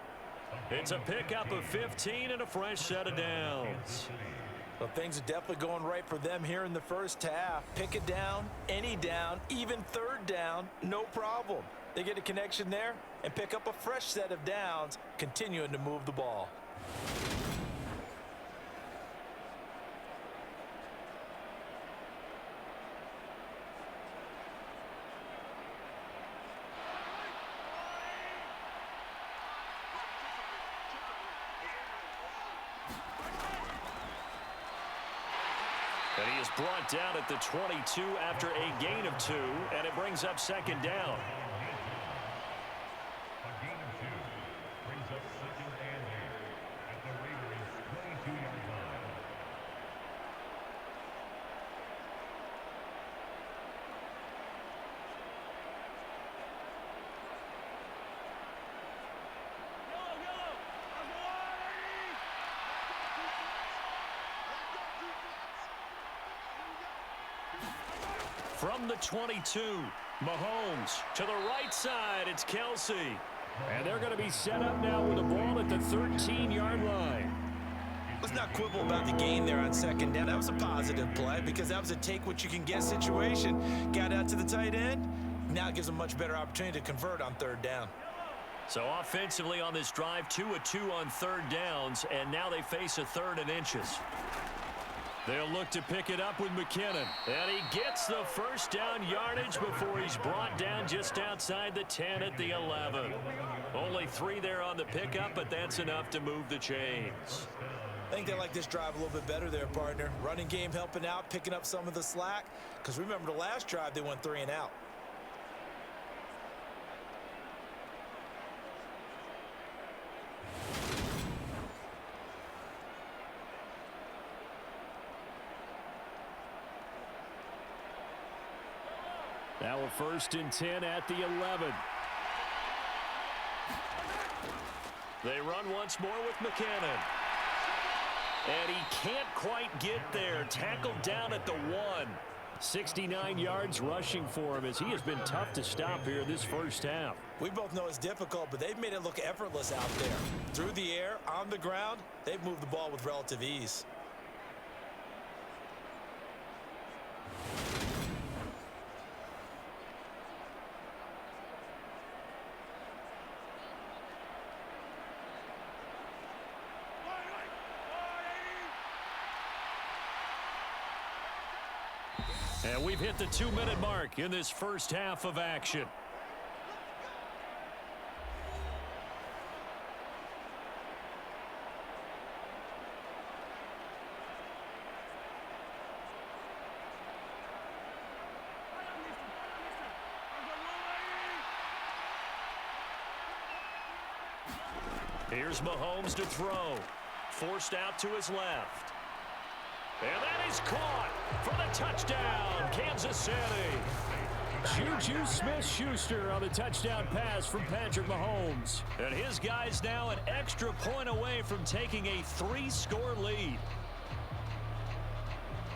B: It's a pickup of 15 and a fresh set of downs.
C: Well, things are definitely going right for them here in the first half. Pick it down, any down, even third down, no problem. They get a connection there and pick up a fresh set of downs, continuing to move the ball.
B: And he is brought down at the 22 after a gain of 2, and it brings up second down. From the 22, Mahomes to the right side. It's Kelsey. And they're going to be set up now with the ball at the 13-yard line.
C: Let's not quibble about the gain there on second down. That was a positive play because that was a take-what-you-can-get situation. Got out to the tight end. Now it gives them a much better opportunity to convert on third down.
B: So offensively on this drive, 2 of 2 on third downs, and now they face a 3rd and inches. They'll look to pick it up with McKinnon. And he gets the first down yardage before he's brought down just outside the 10 at the 11. Only 3 there on the pickup, but that's enough to move the chains.
C: I think they like this drive a little bit better there, partner. Running game helping out, picking up some of the slack. Because remember the last drive, they went 3 and out.
D: Now a 1st and 10 at the 11.
B: They run once more with McKinnon. And he can't quite get there. Tackled down at the 1.
D: 69 yards rushing for him as he has been tough to stop here this first half.
C: We both know it's difficult, but they've made it look effortless out there. Through the air, on the ground, they've moved the ball with relative ease.
B: And we've hit the 2-minute mark in this first half of action. Here's Mahomes to throw. Forced out to his left. And that is caught for the touchdown, Kansas City.
D: Juju Smith-Schuster on the touchdown pass from Patrick Mahomes.
B: And his guys now an extra point away from taking a 3-score lead.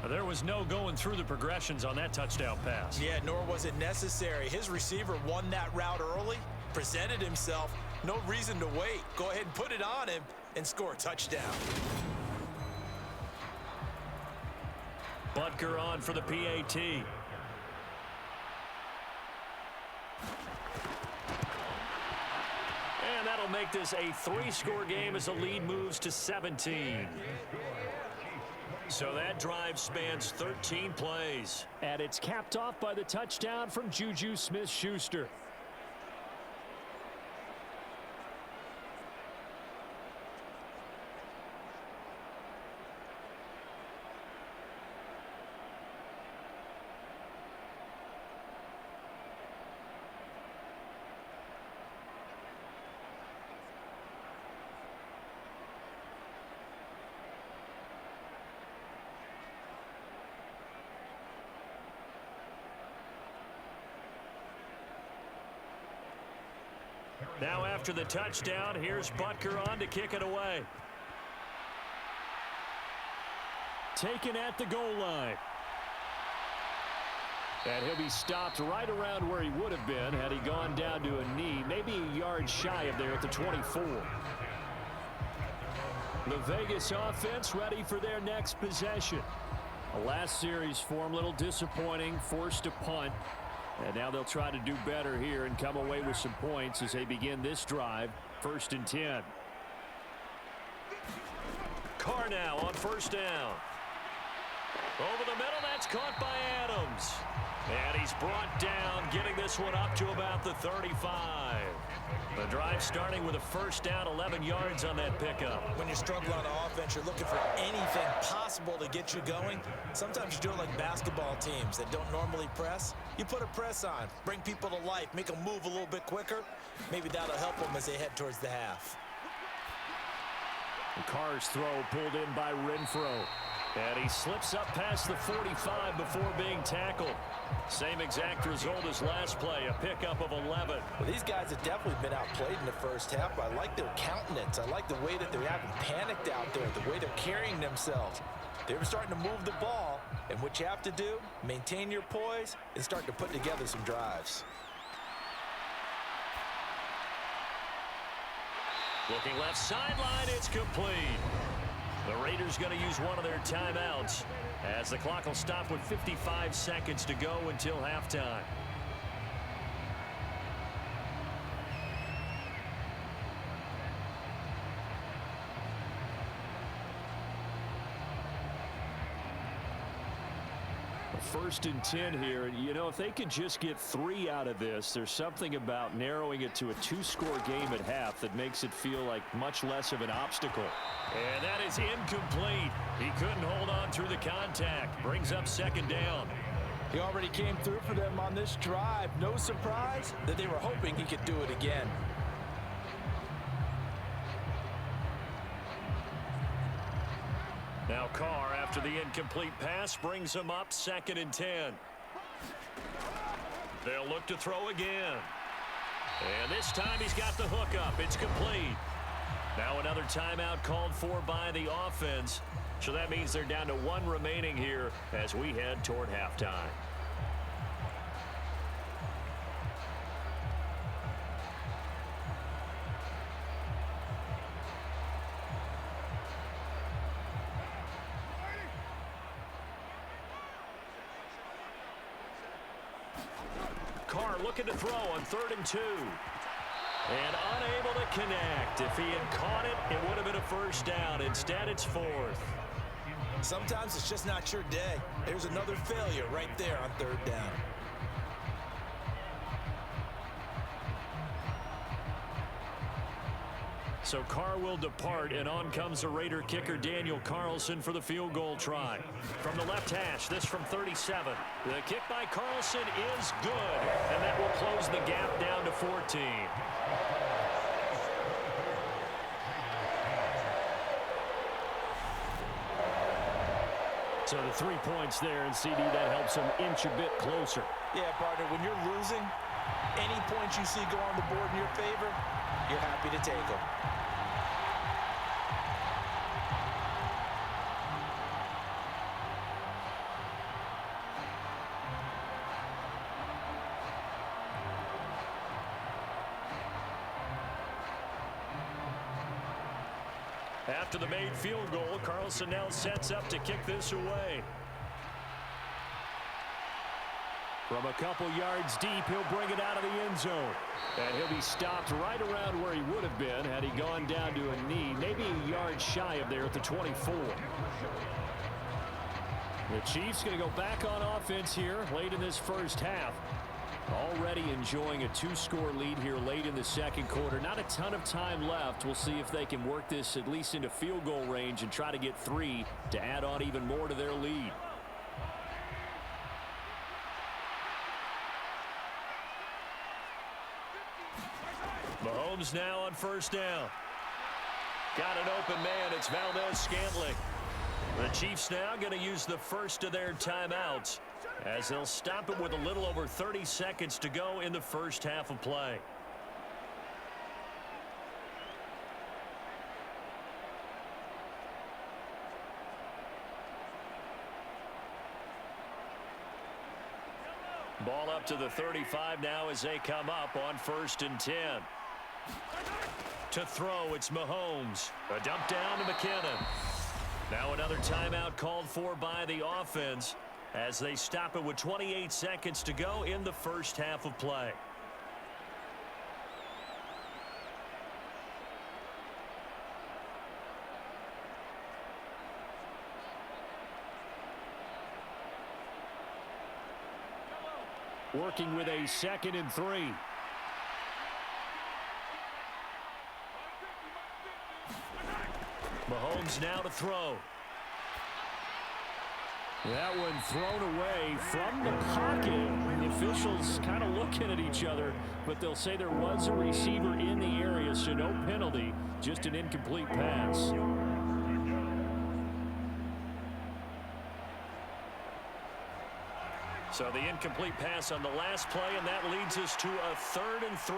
B: There was no going through the progressions on that touchdown pass.
C: Yeah, nor was it necessary. His receiver won that route early, presented himself. No reason to wait. Go ahead and put it on him and score a touchdown.
B: Butker on for the PAT. And that'll make this a 3-score game as the lead moves to 17. So that drive spans 13 plays.
D: And it's capped off by the touchdown from Juju Smith-Schuster.
B: Now after the touchdown, here's Butker on to kick it away.
D: Taken at the goal line. And he'll be stopped right around where he would have been had he gone down to a knee, maybe a yard shy of there at the 24. The Vegas offense ready for their next possession. The last series for him, a little disappointing, forced to punt. And now they'll try to do better here and come away with some points as they begin this drive. 1st and 10.
B: Carr now on 1st down. Over the middle, that's caught by Adams. And he's brought down, getting this one up to about the 35. The drive starting with a 1st down, 11 yards on that pickup.
C: When you struggle on offense, you're looking for anything possible to get you going. Sometimes you do it like basketball teams that don't normally press. You put a press on, bring people to life, make them move a little bit quicker. Maybe that'll help them as they head towards the half.
D: The Carr's throw pulled in by Renfro.
B: And he slips up past the 45 before being tackled. Same exact result as last play, a pickup of 11.
C: Well, these guys have definitely been outplayed in the first half, but I like their countenance. I like the way that they haven't panicked out there, the way they're carrying themselves. They're starting to move the ball, and what you have to do, maintain your poise and start to put together some drives.
B: Looking left sideline, it's complete. The Raiders going to use one of their timeouts as the clock will stop with 55 seconds to go until halftime.
D: First and 10 here. And, you know, if they could just get 3 out of this, there's something about narrowing it to a 2-score game at half that makes it feel like much less of an obstacle.
B: And that is incomplete. He couldn't hold on through the contact. Brings up second down.
C: He already came through for them on this drive. No surprise that they were hoping he could do it again.
B: Now Carr, after the incomplete pass, brings him up second and 10. They'll look to throw again. And this time he's got the hook up. It's complete. Now another timeout called for by the offense. So that means they're down to 1 remaining here as we head toward halftime. Carr looking to throw on 3rd and 2. And unable to connect. If he had caught it, it would have been a first down. Instead, it's 4th.
C: Sometimes it's just not your day. There's another failure right there on 3rd down.
B: So Carr will depart, and on comes the Raider kicker Daniel Carlson for the field goal try. From the left hash, this from 37. The kick by Carlson is good, and that will close the gap down to 14.
D: So the 3 points there, and CD, that helps them inch a bit closer.
C: Yeah, partner, when you're losing, any points you see go on the board in your favor, you're happy to take them.
B: After the made field goal, Carlson now sets up to kick this away.
D: From a couple yards deep, he'll bring it out of the end zone. And he'll be stopped right around where he would have been had he gone down to a knee, maybe a yard shy of there at the 24. The Chiefs going to go back on offense here late in this first half. Already enjoying a 2-score lead here late in the second quarter. Not a ton of time left. We'll see if they can work this at least into field goal range and try to get 3 to add on even more to their lead.
B: Mahomes now on first down. Got an open man. It's Valdez-Scantling. The Chiefs now going to use the first of their timeouts as they'll stop it with a little over 30 seconds to go in the first half of play. Ball up to the 35 now as they come up on 1st and 10. To throw, it's Mahomes. A dump down to McKinnon. Now another timeout called for by the offense as they stop it with 28 seconds to go in the first half of play.
D: Working with a 2nd and 3.
B: Mahomes now to throw.
D: That one thrown away from the pocket. The officials kind of looking at each other, but they'll say there was a receiver in the area, so no penalty, just an incomplete pass.
B: So the incomplete pass on the last play, and that leads us to a 3rd and 3.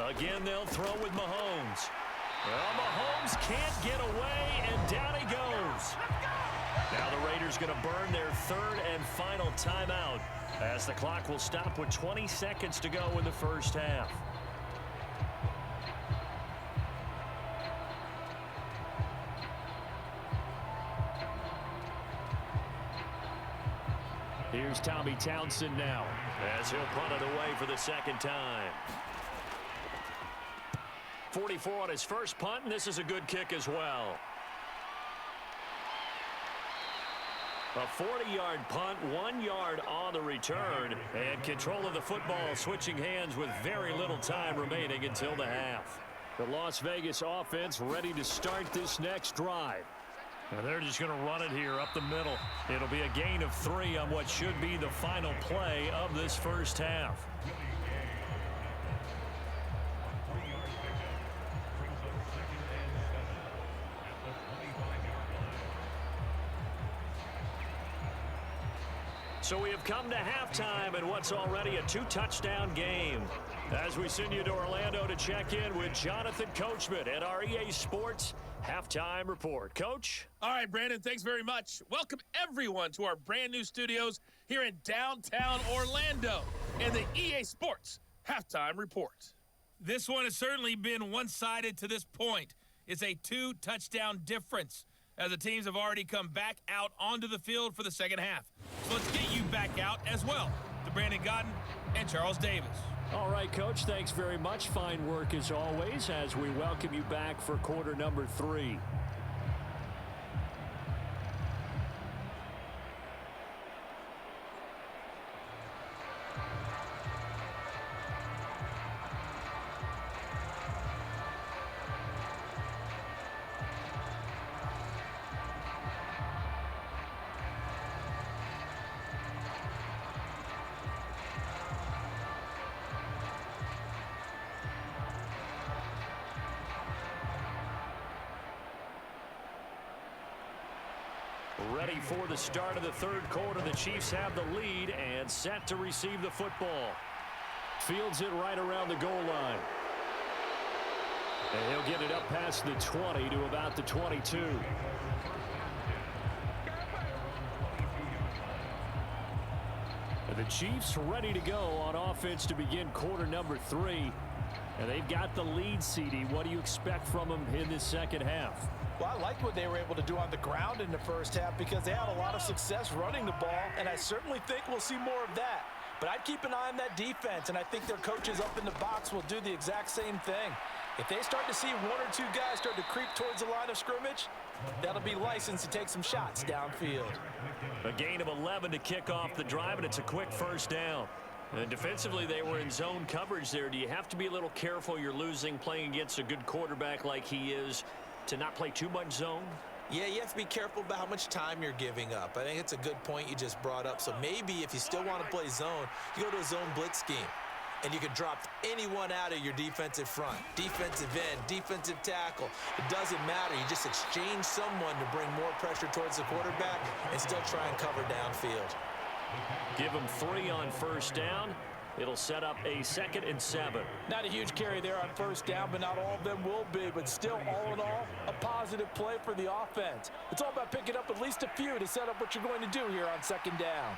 B: Again, they'll throw with Mahomes. Well, Mahomes can't get away, and down he goes. Now the Raiders going to burn their 3rd and final timeout as the clock will stop with 20 seconds to go in the first half.
D: Here's Tommy Townsend now
B: as he'll punt it away for the second time. 44 on his first punt, and this is a good kick as well. A 40-yard punt, 1 yard on the return, and control of the football switching hands with very little time remaining until the half.
D: The Las Vegas offense ready to start this next drive.
B: And they're just going to run it here up the middle. It'll be a gain of 3 on what should be the final play of this first half. So we have come to halftime in what's already a 2-touchdown game. As we send you to Orlando to check in with Jonathan Coachman at our EA Sports Halftime Report. Coach?
E: All right, Brandon, thanks very much. Welcome everyone to our brand new studios here in downtown Orlando and the EA Sports Halftime Report. This one has certainly been one-sided to this point. It's a 2-touchdown difference as the teams have already come back out onto the field for the second half. So let's get you back out as well to Brandon Godden and Charles Davis.
D: All right, Coach, thanks very much. Fine work as always as we welcome you back for quarter number 3.
B: Ready for the start of the third quarter. The Chiefs have the lead and set to receive the football.
D: Fields it right around the goal line. And he'll get it up past the 20 to about the 22. And the Chiefs ready to go on offense to begin quarter number 3. And they've got the lead, CD. What do you expect from them in this second half?
C: Well, I liked what they were able to do on the ground in the first half because they had a lot of success running the ball, and I certainly think we'll see more of that. But I'd keep an eye on that defense, and I think their coaches up in the box will do the exact same thing. If they start to see 1 or 2 guys start to creep towards the line of scrimmage, that'll be licensed to take some shots downfield.
B: A gain of 11 to kick off the drive, and it's a quick first down. And defensively, they were in zone coverage there. Do you have to be a little careful? You're losing playing against a good quarterback like he is, to not play too much zone?
C: Yeah, you have to be careful about how much time you're giving up. I think it's a good point you just brought up. So maybe if you still want to play zone, you go to a zone blitz scheme. And you can drop anyone out of your defensive front. Defensive end, defensive tackle. It doesn't matter. You just exchange someone to bring more pressure towards the quarterback and still try and cover downfield.
B: Give them 3 on first down. It'll set up a 2nd and 7.
C: Not a huge carry there on first down, but not all of them will be. But still, all in all, a positive play for the offense. It's all about picking up at least a few to set up what you're going to do here on second down.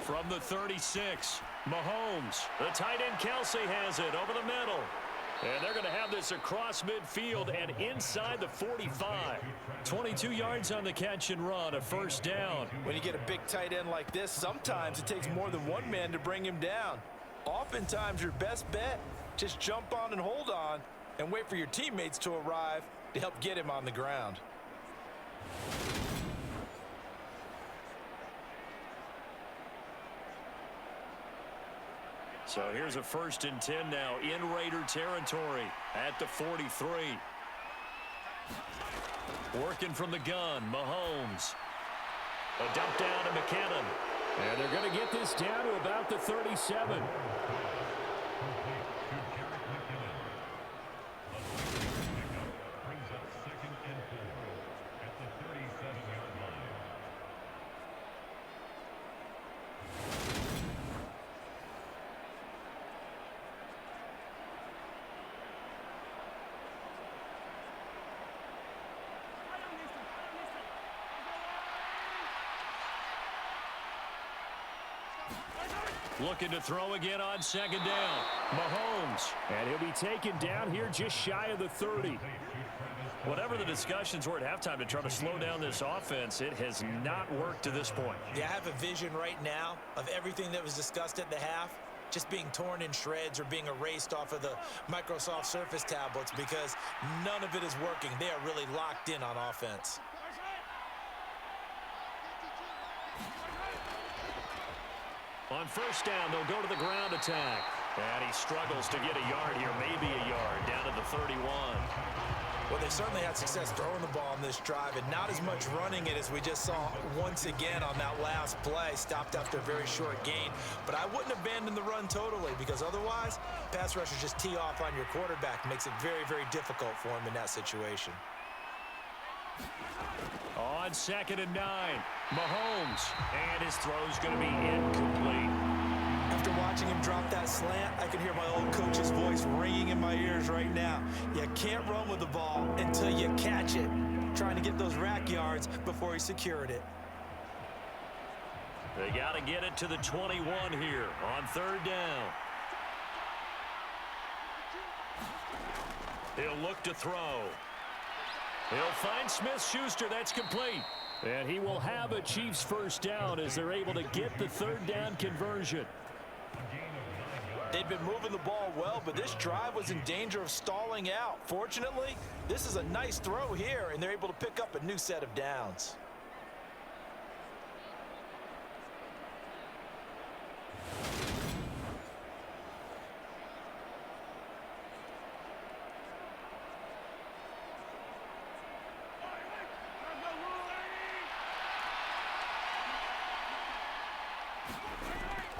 B: From the 36, Mahomes. The tight end Kelsey has it over the middle. And they're going to have this across midfield and inside the 45. 22 yards on the catch and run, a first down.
C: When you get a big tight end like this, sometimes it takes more than one man to bring him down. Oftentimes, your best bet, just jump on and hold on and wait for your teammates to arrive to help get him on the ground.
B: So here's a 1st and 10 now in Raider territory at the 43. Working from the gun, Mahomes. A dump down to McKinnon.
D: And they're going to get this down to about the 37.
B: Looking to throw again on second down. Mahomes.
D: And he'll be taken down here just shy of the 30.
B: Whatever the discussions were at halftime to try to slow down this offense, it has not worked to this point.
C: Yeah, I have a vision right now of everything that was discussed at the half just being torn in shreds or being erased off of the Microsoft Surface tablets because none of it is working. They are really locked in on offense.
B: On first down, they'll go to the ground attack. And he struggles to get a yard here, maybe a yard, down to the 31.
C: Well, they certainly had success throwing the ball on this drive and not as much running it as we just saw once again on that last play. Stopped after a very short gain. But I wouldn't abandon the run totally because otherwise, pass rushers just tee off on your quarterback. Makes it very, very difficult for him in that situation.
B: On 2nd and 9, Mahomes. And his throw's going to be incomplete.
C: After watching him drop that slant, I can hear my old coach's voice ringing in my ears right now. You can't run with the ball until you catch it. Trying to get those rack yards before he secured it.
B: They got to get it to the 21 here on 3rd down. He'll look to throw. He'll find Smith-Schuster. That's complete.
D: And he will have a Chiefs first down as they're able to get the 3rd down conversion.
C: They'd been moving the ball well, but this drive was in danger of stalling out. Fortunately, this is a nice throw here, and they're able to pick up a new set of downs.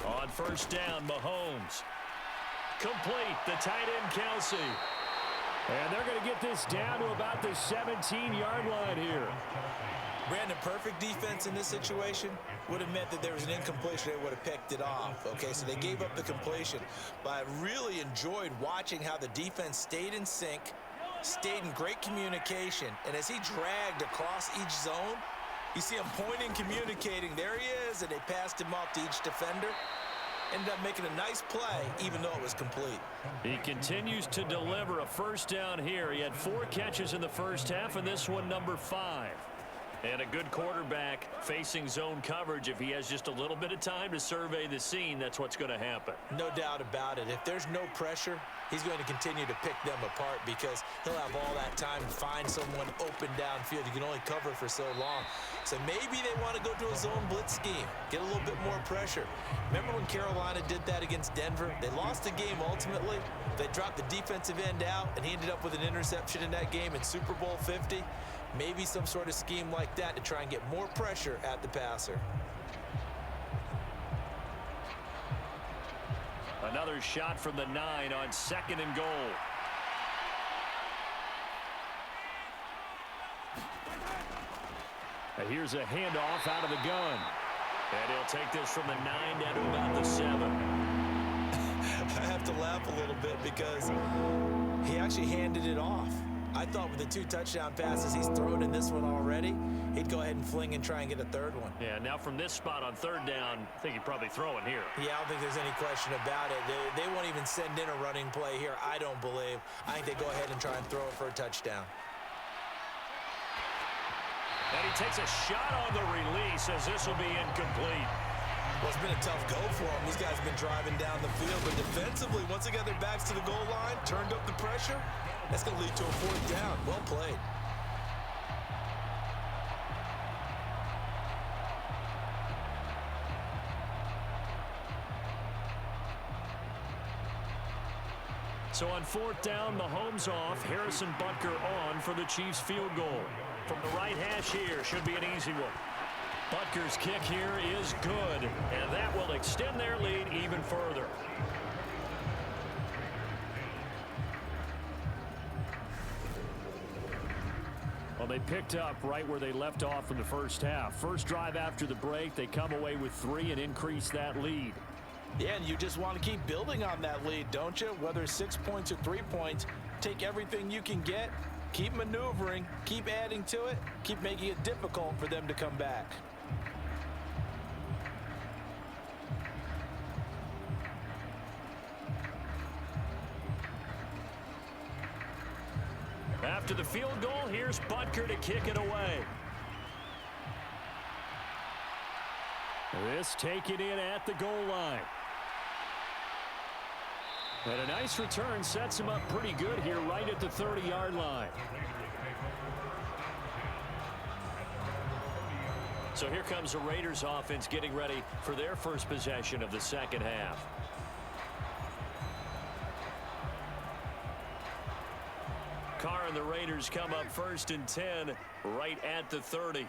B: On first down, Mahomes. Complete, the tight end, Kelsey.
D: And they're going to get this down to about the 17-yard line here.
C: Brandon, perfect defense in this situation would have meant that there was an incompletion. They would have picked it off. Okay, so they gave up the completion. But I really enjoyed watching how the defense stayed in sync, stayed in great communication. And as he dragged across each zone, you see him pointing, communicating. There he is, and they passed him off to each defender. Ended up making a nice play, even though it was complete.
B: He continues to deliver a first down here. He had 4 catches in the first half, and this one number 5. And a good quarterback facing zone coverage. If he has just a little bit of time to survey the scene, that's what's going to happen.
C: No doubt about it. If there's no pressure, he's going to continue to pick them apart because he'll have all that time to find someone open downfield. You can only cover for so long. So maybe they want to go to a zone blitz scheme, get a little bit more pressure. Remember when Carolina did that against Denver? They lost the game ultimately. They dropped the defensive end out, and he ended up with an interception in that game in Super Bowl 50. Maybe some sort of scheme like that to try and get more pressure at the passer.
B: Another shot from the 9 on 2nd and goal.
D: And here's a handoff out of the gun.
B: And he'll take this from the 9 down to about the 7.
C: I have to laugh a little bit because he actually handed it off. I thought with the 2 touchdown passes he's thrown in this one already, he'd go ahead and fling and try and get a 3rd one.
B: Yeah, now from this spot on 3rd down, I think he'd probably throw it here.
C: Yeah, I don't think there's any question about it. They won't even send in a running play here, I don't believe. I think they go ahead and try and throw it for a touchdown.
B: And he takes a shot on the release as this will be incomplete.
C: Well, it's been a tough go for them. These guys have been driving down the field, but defensively, once they got their backs to the goal line, turned up the pressure, that's going to lead to a 4th down. Well played.
D: So on 4th down, Mahomes off, Harrison Butker on for the Chiefs field goal.
B: From the right hash here, should be an easy one.
D: Butker's kick here is good,
B: and that will extend their lead even further.
D: Well, they picked up right where they left off in the first half. First drive after the break, they come away with 3 and increase that lead.
C: Yeah, and you just want to keep building on that lead, don't you? Whether it's 6 points or 3 points, take everything you can get, keep maneuvering, keep adding to it, keep making it difficult for them to come back.
B: After the field goal, here's Butker to kick it away.
D: This taken in at the goal line. And a nice return sets him up pretty good here right at the 30-yard line. So here comes the Raiders offense getting ready for their first possession of the second half. Carr and the Raiders come up 1st and 10 right at the 30.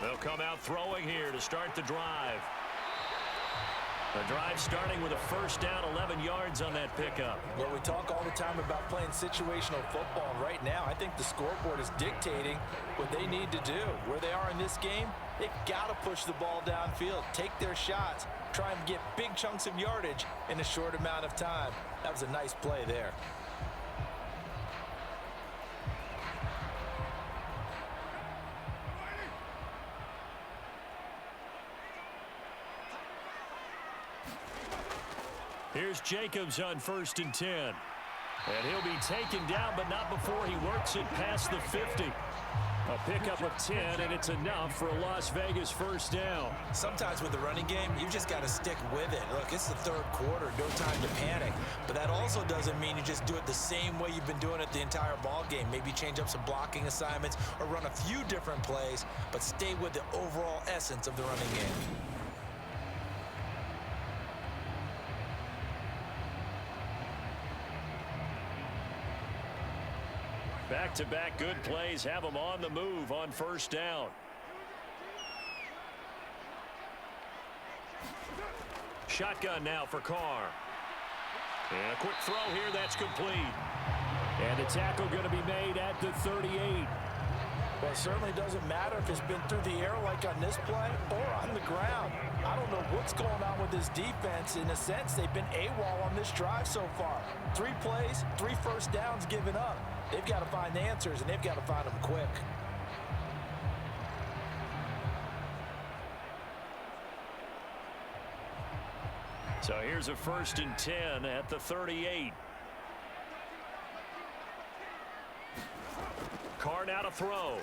D: They'll come out throwing here to start the drive. The drive starting with a first down, 11 yards on that pickup.
C: Well, we talk all the time about playing situational football. Right now, I think the scoreboard is dictating what they need to do. Where they are in this game, they've got to push the ball downfield, take their shots, try and get big chunks of yardage in a short amount of time. That was a nice play there.
D: Here's Jacobs on 1st and 10. And he'll be taken down, but not before he works it past the 50. A pickup of 10, and it's enough for a Las Vegas first down.
C: Sometimes with the running game, you just got to stick with it. Look, it's the third quarter, no time to panic. But that also doesn't mean you just do it the same way you've been doing it the entire ball game. Maybe change up some blocking assignments or run a few different plays, but stay with the overall essence of the running game.
D: Back-to-back good plays have them on the move on first down. Shotgun now for Carr. And a quick throw here that's complete. And the tackle going to be made at the 38.
C: Well, it certainly doesn't matter if it's been through the air like on this play or on the ground. I don't know what's going on with this defense. In a sense, they've been AWOL on this drive so far. 3 plays, 3 first downs given up. They've got to find answers, and they've got to find them quick.
D: So here's a 1st and 10 at the 38. Carr now to throw.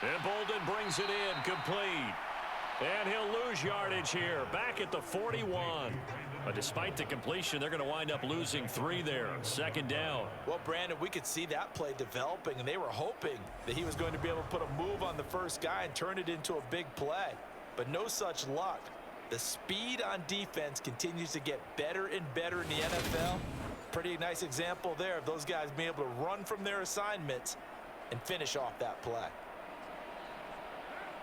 D: And Bolden brings it in, complete. And he'll lose yardage here, back at the 41. But despite the completion, they're going to wind up losing 3 there. 2nd down.
C: Well, Brandon, we could see that play developing, and they were hoping that he was going to be able to put a move on the first guy and turn it into a big play. But no such luck. The speed on defense continues to get better and better in the NFL. Pretty nice example there of those guys being able to run from their assignments and finish off that play.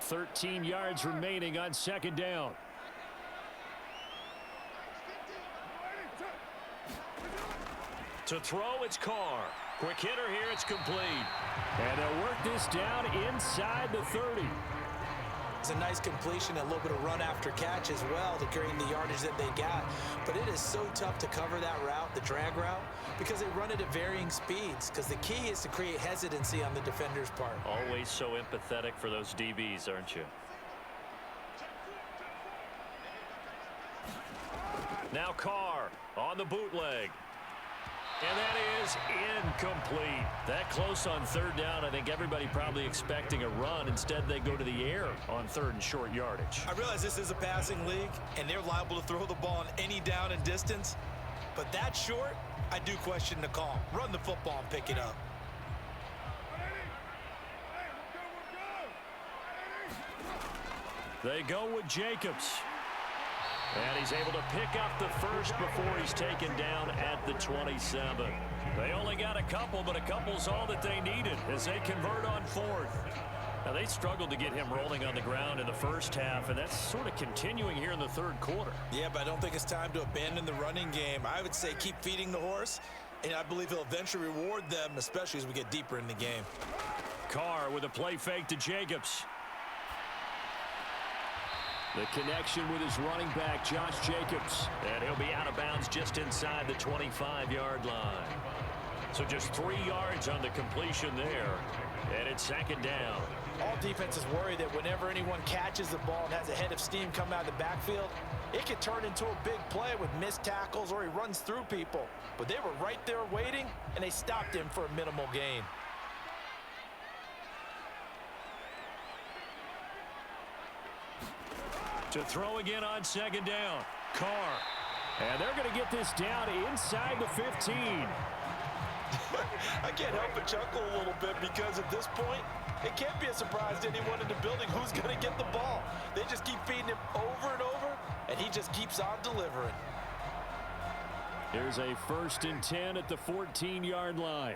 D: 13 yards remaining on 2nd down. To throw, it's Carr. Quick hitter here, it's complete. And they'll work this down inside the 30.
C: It's a nice completion, a little bit of run after catch as well to gain the yardage that they got. But it is so tough to cover that route, the drag route, because they run it at varying speeds. Because the key is to create hesitancy on the defender's part.
B: Always so empathetic for those DBs, aren't you?
D: Now Carr on the bootleg. And that is incomplete. That close on 3rd down. I think everybody probably expecting a run. Instead, they go to the air on 3rd and short yardage.
C: I realize this is a passing league, and they're liable to throw the ball on any down and distance. But that short, I do question the call. Run the football and pick it up.
D: They go with Jacobs. And he's able to pick up the first before he's taken down at the 27. They only got a couple, but a couple's all that they needed as they convert on 4th. Now, they struggled to get him rolling on the ground in the first half, and that's sort of continuing here in the 3rd quarter.
C: Yeah, but I don't think it's time to abandon the running game. I would say keep feeding the horse, and I believe he'll eventually reward them, especially as we get deeper in the game.
D: Carr with a play fake to Jacobs. The connection with his running back, Josh Jacobs. And he'll be out of bounds just inside the 25-yard line. So just 3 yards on the completion there. And it's 2nd down.
C: All defenses worry that whenever anyone catches the ball and has a head of steam come out of the backfield, it could turn into a big play with missed tackles or he runs through people. But they were right there waiting, and they stopped him for a minimal gain.
D: To throw again on 2nd down. Carr. And they're going to get this down inside the 15.
C: I can't help but chuckle a little bit because at this point, it can't be a surprise to anyone in the building who's going to get the ball. They just keep feeding him over and over, and he just keeps on delivering.
D: Here's a 1st and 10 at the 14-yard line.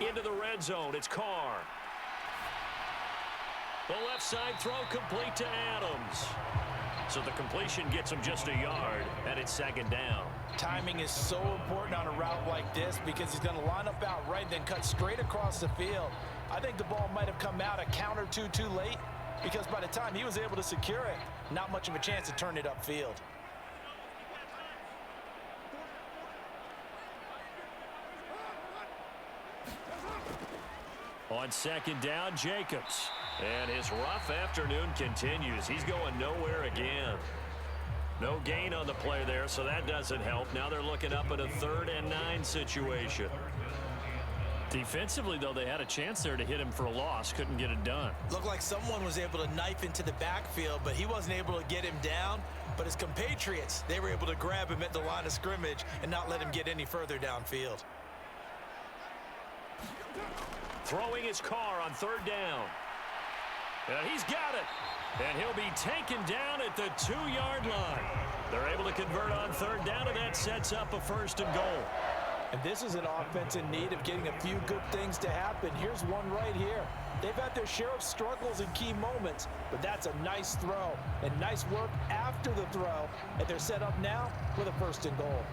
B: Into the red zone, it's Carr. The left side throw complete to Adams. So the completion gets him just a yard, and it's 2nd down.
C: Timing is so important on a route like this because he's going to line up out right, then cut straight across the field. I think the ball might have come out a count or two too late because by the time he was able to secure it, not much of a chance to turn it upfield.
B: On 2nd down, Jacobs. And his rough afternoon continues. He's going nowhere again. No gain on the play there, so that doesn't help. Now they're looking up at a 3rd and 9 situation.
D: Defensively, though, they had a chance there to hit him for a loss. Couldn't get it done.
C: Looked like someone was able to knife into the backfield, but he wasn't able to get him down. But his compatriots, they were able to grab him at the line of scrimmage and not let him get any further downfield.
B: Throwing his Carr on 3rd down. And he's got it.
D: And he'll be taken down at the 2-yard line.
B: They're able to convert on 3rd down, and that sets up a 1st and goal.
C: And this is an offense in need of getting a few good things to happen. Here's one right here. They've had their share of struggles in key moments, but that's a nice throw and nice work after the throw. And they're set up now with a 1st and goal.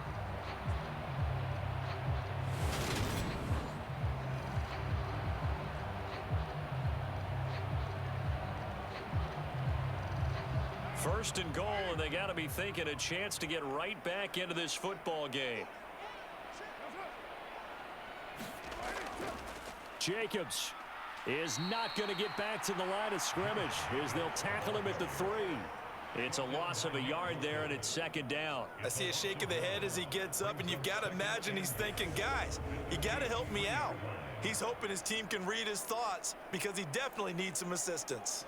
B: First and goal, and they got to be thinking a chance to get right back into this football game.
D: Jacobs is not going to get back to the line of scrimmage as they'll tackle him at the 3.
B: It's a loss of a yard there, and it's 2nd down.
C: I see a shake of the head as he gets up, and you've got to imagine he's thinking, guys, you got to help me out. He's hoping his team can read his thoughts because he definitely needs some assistance.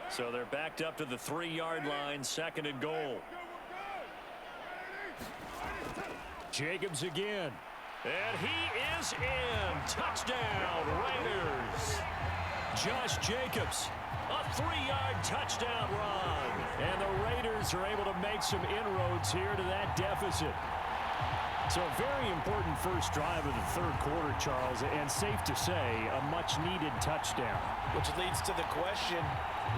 B: So they're backed up to the 3-yard line, 2nd and goal.
D: Jacobs again.
B: And he is in. Touchdown, Raiders.
D: Josh Jacobs, a 3-yard touchdown run. And the Raiders are able to make some inroads here to that deficit. So a very important first drive of the 3rd quarter, Charles, and safe to say, a much-needed touchdown.
C: Which leads to the question,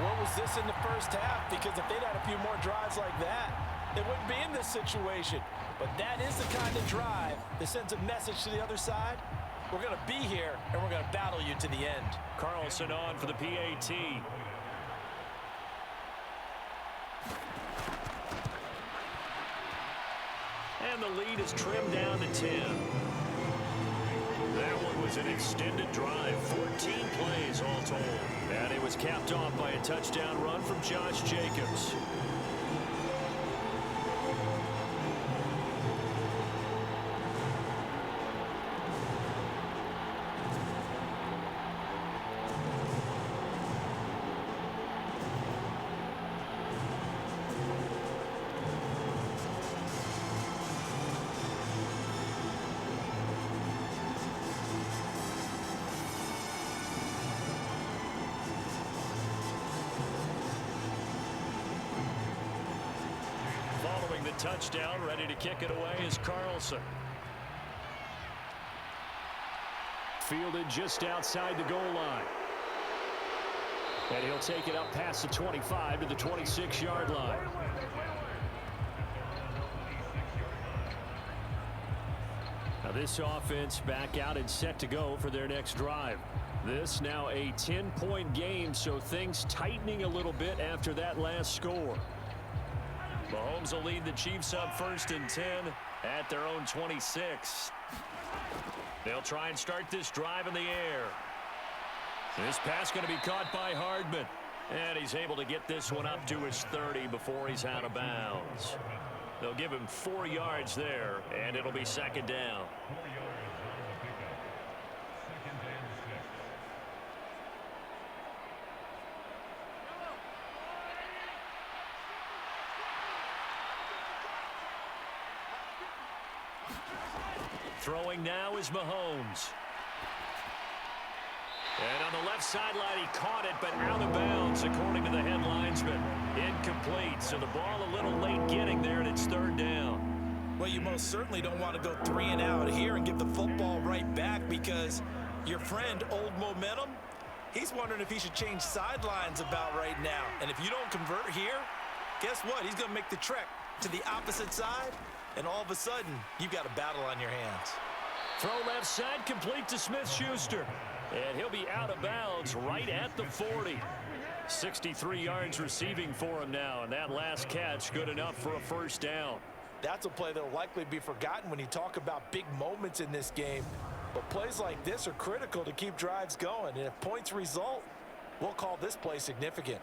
C: what was this in the first half? Because if they'd had a few more drives like that, they wouldn't be in this situation. But that is the kind of drive that sends a message to the other side. We're going to be here, and we're going to battle you to the end.
B: Carlson on for the PAT. And the lead is trimmed down to 10. That one was an extended drive, 14 plays all told. And it was capped off by a touchdown run from Josh Jacobs. The touchdown, ready to kick it away is Carlson.
D: Fielded just outside the goal line. And he'll take it up past the 25 to the 26-yard line. Now this offense back out and set to go for their next drive. This now a 10-point game, so things tightening a little bit after that last score.
B: Mahomes will lead the Chiefs up 1st and 10 at their own 26. They'll try and start this drive in the air.
D: This pass going to be caught by Hardman.
B: And he's able to get this one up to his 30 before he's out of bounds. They'll give him 4 yards there, and it'll be second down. Throwing now is Mahomes. And on the left sideline, he caught it, but out of bounds, according to the head linesman. Incomplete, so the ball a little late getting there, and it's third down.
C: Well, you most certainly don't want to go 3 and out here and give the football right back, because your friend, Old Momentum, he's wondering if he should change sidelines about right now. And if you don't convert here, guess what? He's going to make the trek to the opposite side, and all of a sudden, you've got a battle on your hands.
B: Throw left side, complete to Smith-Schuster. And he'll be out of bounds right at the 40. 63 yards receiving for him now, and that last catch good enough for a first down.
C: That's a play that will likely be forgotten when you talk about big moments in this game. But plays like this are critical to keep drives going, and if points result, we'll call this play significant.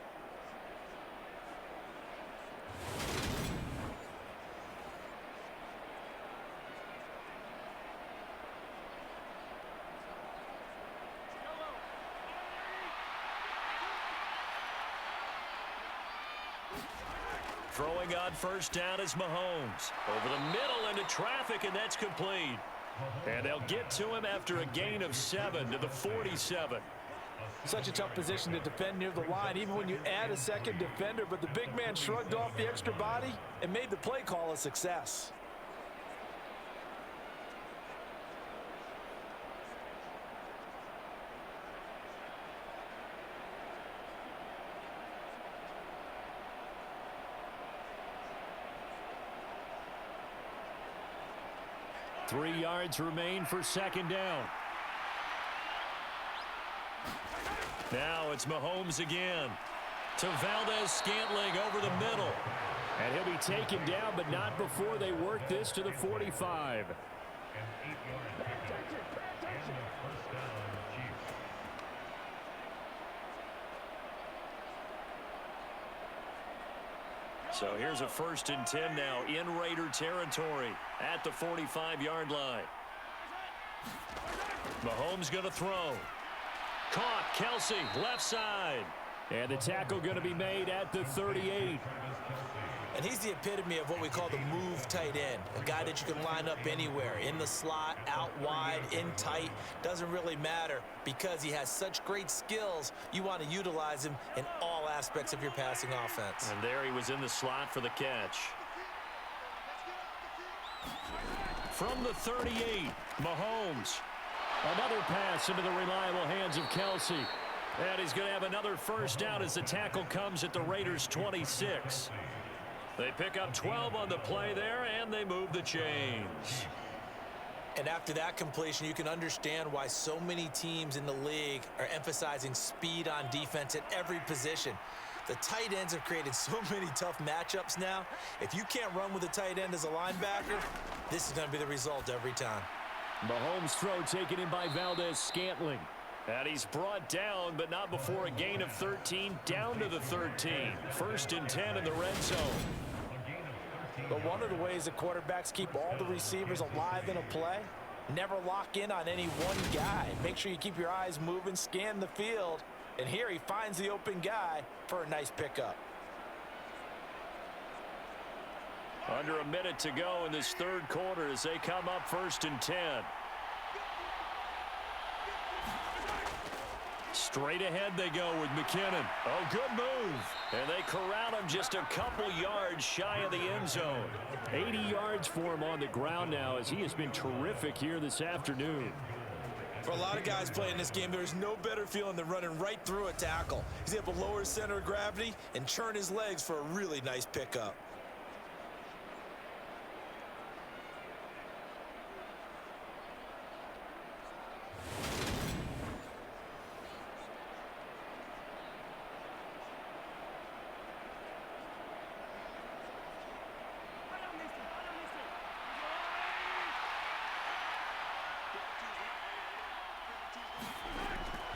B: Throwing on first down is Mahomes. Over the middle into traffic, and that's complete. And they'll get to him after a gain of 7 to the 47.
C: Such a tough position to defend near the line, even when you add a second defender, but the big man shrugged off the extra body and made the play call a success.
D: Three yards remain for second down.
B: Now it's Mahomes again. To Valdez-Scantling over the middle.
D: And he'll be taken down, but not before they work this to the 45.
B: So here's a 1st and 10 now in Raider territory at the 45-yard line. Mahomes going to throw. Caught, Kelsey, left side.
D: And the tackle going to be made at the 38.
C: And he's the epitome of what we call the move tight end. A guy that you can line up anywhere, in the slot, out wide, in tight. Doesn't really matter because he has such great skills. You want to utilize him in all aspects of your passing offense.
B: And there he was in the slot for the catch. From the 38, Mahomes.
D: Another pass into the reliable hands of Kelsey.
B: And he's going to have another first down as the tackle comes at the Raiders' 26. They pick up 12 on the play there, and they move the chains.
C: And after that completion, you can understand why so many teams in the league are emphasizing speed on defense at every position. The tight ends have created so many tough matchups now. If you can't run with a tight end as a linebacker, this is going to be the result every time.
D: Mahomes' throw taken in by Valdez-Scantling.
B: And he's brought down, but not before a gain of 13, down to the 13. 1st and 10 in the red zone.
C: But one of the ways that quarterbacks keep all the receivers alive in a play, never lock in on any one guy. Make sure you keep your eyes moving, scan the field, and here he finds the open guy for a nice pickup.
B: Under a minute to go in this third quarter as they come up 1st and 10. Straight ahead they go with McKinnon. Oh, good move. And they corral him just a couple yards shy of the end zone.
D: 80 yards for him on the ground now as he has been terrific here this afternoon.
C: For a lot of guys playing this game, there's no better feeling than running right through a tackle. He's able to lower his center of gravity and churn his legs for a really nice pickup.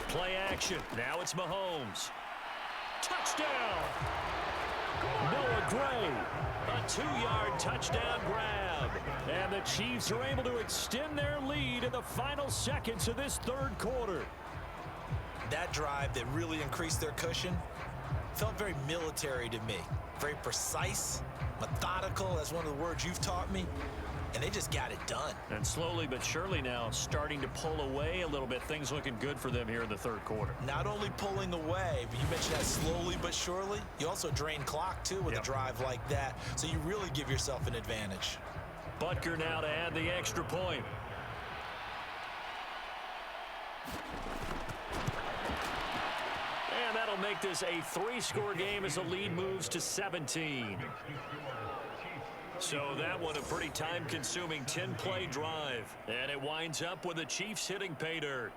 B: Play action. Now it's Mahomes. Touchdown! Noah Gray, a 2-yard touchdown grab. And the Chiefs are able to extend their lead in the final seconds of this third quarter.
C: That drive that really increased their cushion felt very military to me. Very precise, methodical, that's one of the words you've taught me. And they just got it done.
B: And slowly but surely now starting to pull away a little bit. Things looking good for them here in the third quarter.
C: Not only pulling away, but you mentioned that slowly but surely. You also drain clock, too, with a drive like that. So you really give yourself an advantage.
B: Butker now to add the extra point. And that'll make this a 3-score game as the lead moves to 17. So that one a pretty time-consuming 10-play drive. And it winds up with the Chiefs hitting pay dirt.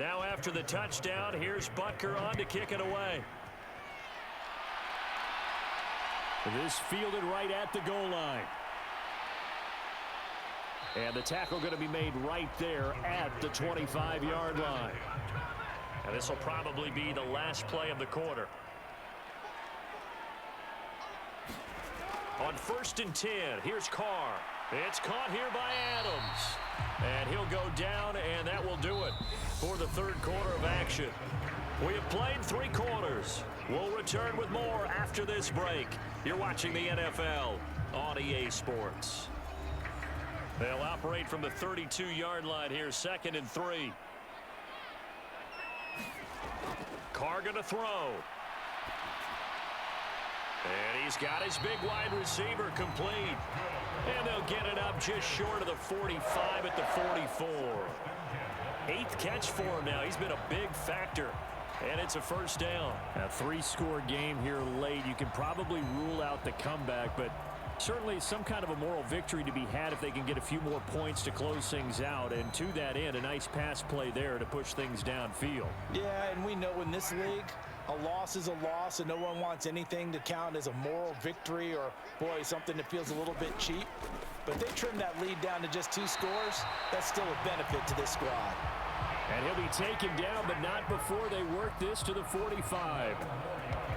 B: Now after the touchdown, here's Butker on to kick it away.
D: This fielded right at the goal line. And the tackle going to be made right there at the 25-yard line.
B: And this will probably be the last play of the quarter. On 1st and 10, here's Carr. It's caught here by Adams. And he'll go down, and that will do it for the third quarter of action. We have played 3 quarters. We'll return with more after this break. You're watching the NFL on EA Sports. They'll operate from the 32-yard line here, 2nd and 3. Carr going to throw. And he's got his big wide receiver complete. And they'll get it up just short of the 45 at the 44. 8th catch for him now. He's been a big factor. And it's a first down.
D: A 3-score game here late. You can probably rule out the comeback, but certainly some kind of a moral victory to be had if they can get a few more points to close things out. And to that end, a nice pass play there to push things downfield.
C: Yeah, and we know in this league, a loss is a loss, and no one wants anything to count as a moral victory or, boy, something that feels a little bit cheap. But if they trim that lead down to just 2 scores, that's still a benefit to this squad.
D: And he'll be taken down, but not before they work this to the 45.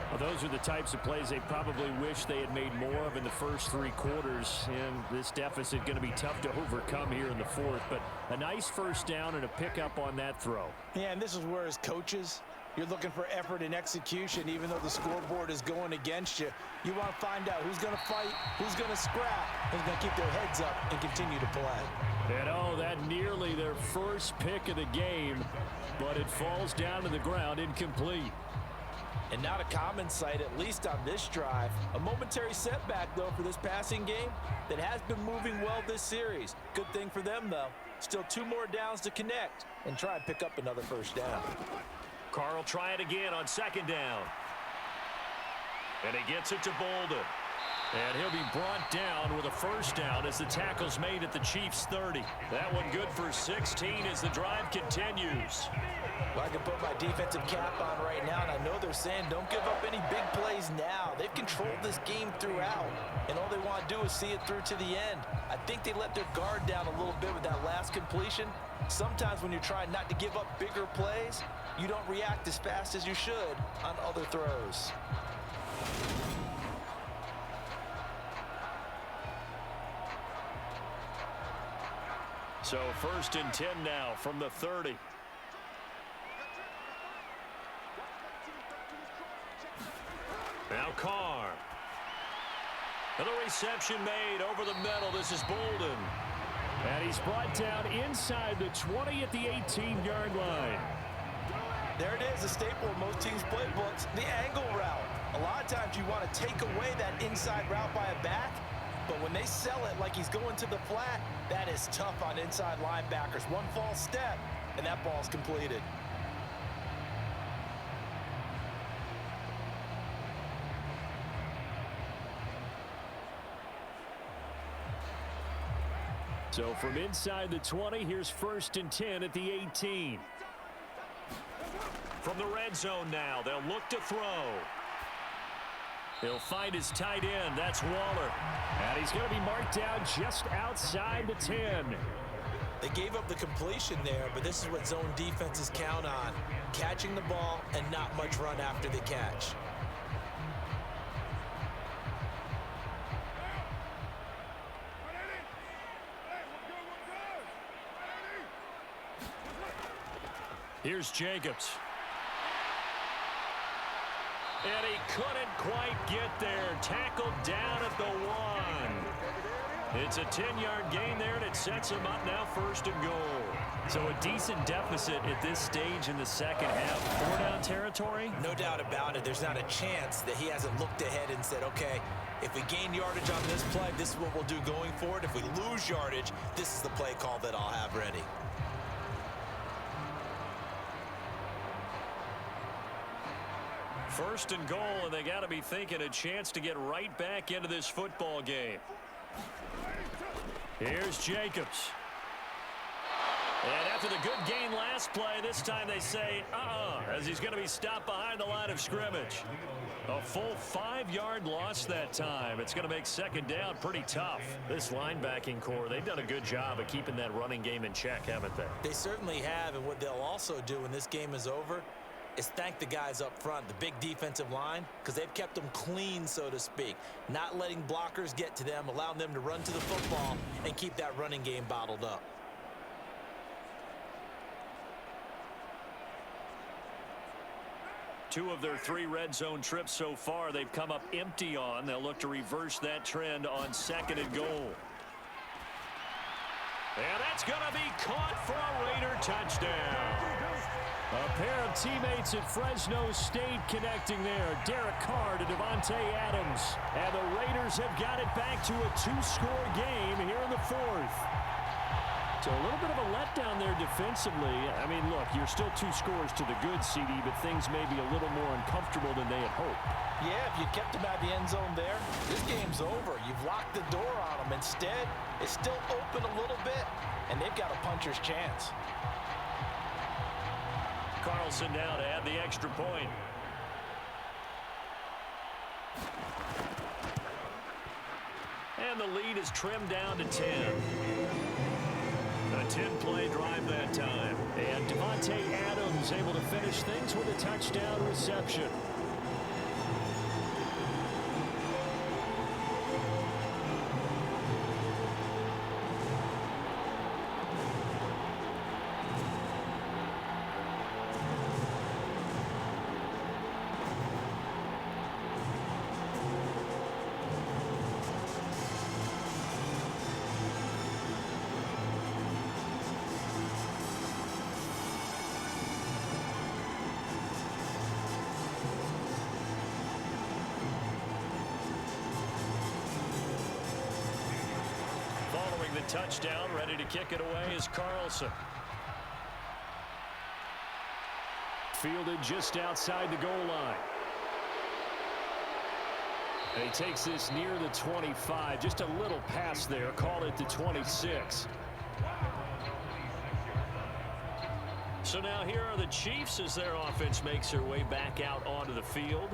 D: Well, those are the types of plays they probably wish they had made more of in the first 3 quarters. And this deficit going to be tough to overcome here in the 4th. But a nice first down and a pickup on that throw.
C: Yeah, and this is where as coaches, you're looking for effort and execution, even though the scoreboard is going against you. You want to find out who's going to fight, who's going to scrap, who's going to keep their heads up and continue to play.
D: And oh, that nearly their first pick of the game, but it falls down to the ground incomplete.
C: And not a common sight, at least on this drive. A momentary setback, though, for this passing game that has been moving well this series. Good thing for them, though. Still 2 more downs to connect and try and pick up another first down.
B: Carr will try it again on 2nd down. And he gets it to Bolden. And he'll be brought down with a first down as the tackle's made at the Chiefs' 30. That one good for 16 as the drive continues.
C: Well, I can put my defensive cap on right now, and I know they're saying don't give up any big plays now. They've controlled this game throughout, and all they want to do is see it through to the end. I think they let their guard down a little bit with that last completion. Sometimes when you're trying not to give up bigger plays, you don't react as fast as you should on other throws.
B: So 1st and 10 now from the 30. Now Carr. And the reception made over the middle. This is Bolden.
D: And he's brought down inside the 20 at the 18-yard line.
C: There it is, a staple of most teams' playbooks, the angle route. A lot of times you want to take away that inside route by a back, but when they sell it like he's going to the flat, that is tough on inside linebackers. One false step, and that ball's completed.
D: So from inside the 20, here's 1st and 10 at the 18.
B: From the red zone now, they'll look to throw.
D: He'll find his tight end. That's Waller. And he's going to be marked down just outside the 10.
C: They gave up the completion there, but this is what zone defenses count on. Catching the ball and not much run after the catch.
D: Here's Jacobs. And he couldn't quite get there. Tackled down at the 1. It's a 10-yard gain there, and it sets him up now 1st and goal.
B: So a decent deficit at this stage in the second half. 4-down territory?
C: No doubt about it. There's not a chance that he hasn't looked ahead and said, okay, if we gain yardage on this play, this is what we'll do going forward. If we lose yardage, this is the play call that I'll have ready.
B: First and goal, and they got to be thinking a chance to get right back into this football game.
D: Here's Jacobs.
B: And after the good gain last play, this time they say, as he's going to be stopped behind the line of scrimmage. A full 5-yard loss that time. It's going to make second down pretty tough. This linebacking core, they've done a good job of keeping that running game in check, haven't they?
C: They certainly have, and what they'll also do when this game is over is thank the guys up front, the big defensive line, because they've kept them clean, so to speak. Not letting blockers get to them, allowing them to run to the football and keep that running game bottled up.
B: Two of their 3 red zone trips so far, they've come up empty on. They'll look to reverse that trend on 2nd and goal. And that's going to be caught for a Raider touchdown.
D: A pair of teammates at Fresno State connecting there. Derek Carr to Devontae Adams. And the Raiders have got it back to a 2-score game here in the 4th. So a little bit of a letdown there defensively. I mean, look, you're still 2 scores to the good, CD, but things may be a little more uncomfortable than they had hoped.
C: Yeah, if you kept them out of the end zone there, this game's over. You've locked the door on them. Instead, it's still open a little bit, and they've got a puncher's chance.
B: Carlson now to add the extra point. And the lead is trimmed down to 10. A 10-play drive that time.
D: And Devontae Adams able to finish things with a touchdown reception.
B: Touchdown, ready to kick it away is Carlson.
D: Fielded just outside the goal line. And he takes this near the 25. Just a little pass there. Call it the 26.
B: So now here are the Chiefs as their offense makes their way back out onto the field.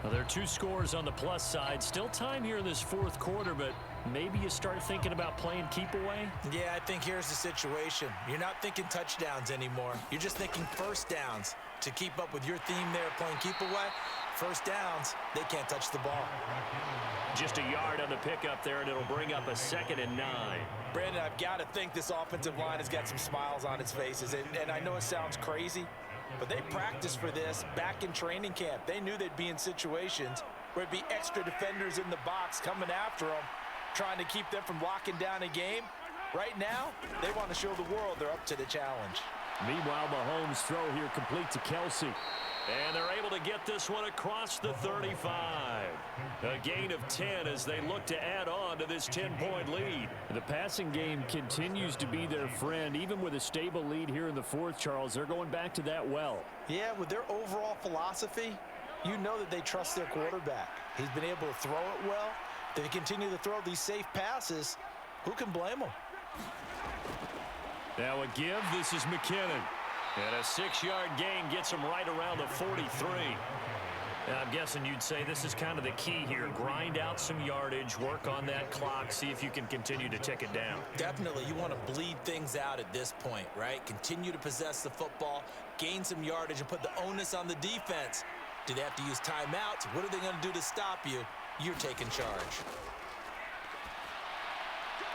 D: Well, there are 2 scores on the plus side. Still time here in this 4th quarter, but maybe you start thinking about playing keep away?
C: Yeah, I think here's the situation. You're not thinking touchdowns anymore. You're just thinking first downs. To keep up with your theme there, playing keep away, first downs, they can't touch the ball.
B: Just a yard on the pickup there, and it'll bring up a 2nd and 9.
C: Brandon, I've got to think this offensive line has got some smiles on its faces. And I know it sounds crazy, but they practiced for this back in training camp. They knew they'd be in situations where it'd be extra defenders in the box coming after them, trying to keep them from locking down a game. Right now, they want to show the world they're up to the challenge.
D: Meanwhile, Mahomes' throw here complete to Kelsey.
B: And they're able to get this one across the 35. A gain of 10 as they look to add on to this 10-point lead.
D: The passing game continues to be their friend. Even with a stable lead here in the 4th, Charles, they're going back to that well.
C: Yeah, with their overall philosophy, you know that they trust their quarterback. He's been able to throw it well. They continue to throw these safe passes. Who can blame them?
B: Now a give. This is McKinnon. And a 6-yard gain gets him right around the 43. Now, I'm guessing you'd say this is kind of the key here. Grind out some yardage, work on that clock, see if you can continue to tick it down.
C: Definitely. You want to bleed things out at this point, right? Continue to possess the football, gain some yardage, and put the onus on the defense. Do they have to use timeouts? What are they going to do to stop you? You're taking charge.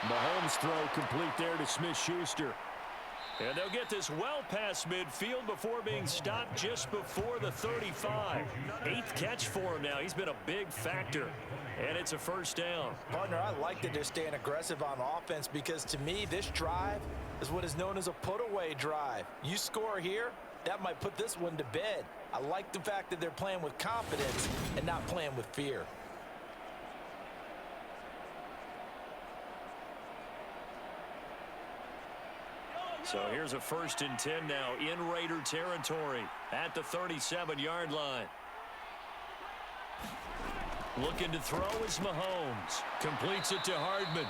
D: Mahomes' throw complete there to Smith-Schuster.
B: And they'll get this well past midfield before being stopped just before the 35. 8th catch for him now. He's been a big factor. And it's a first down.
C: Partner, I like that they're staying aggressive on offense because to me, this drive is what is known as a put-away drive. You score here, that might put this one to bed. I like the fact that they're playing with confidence and not playing with fear.
B: So here's a 1st and 10 now in Raider territory at the 37-yard line. Looking to throw is Mahomes. Completes it to Hardman.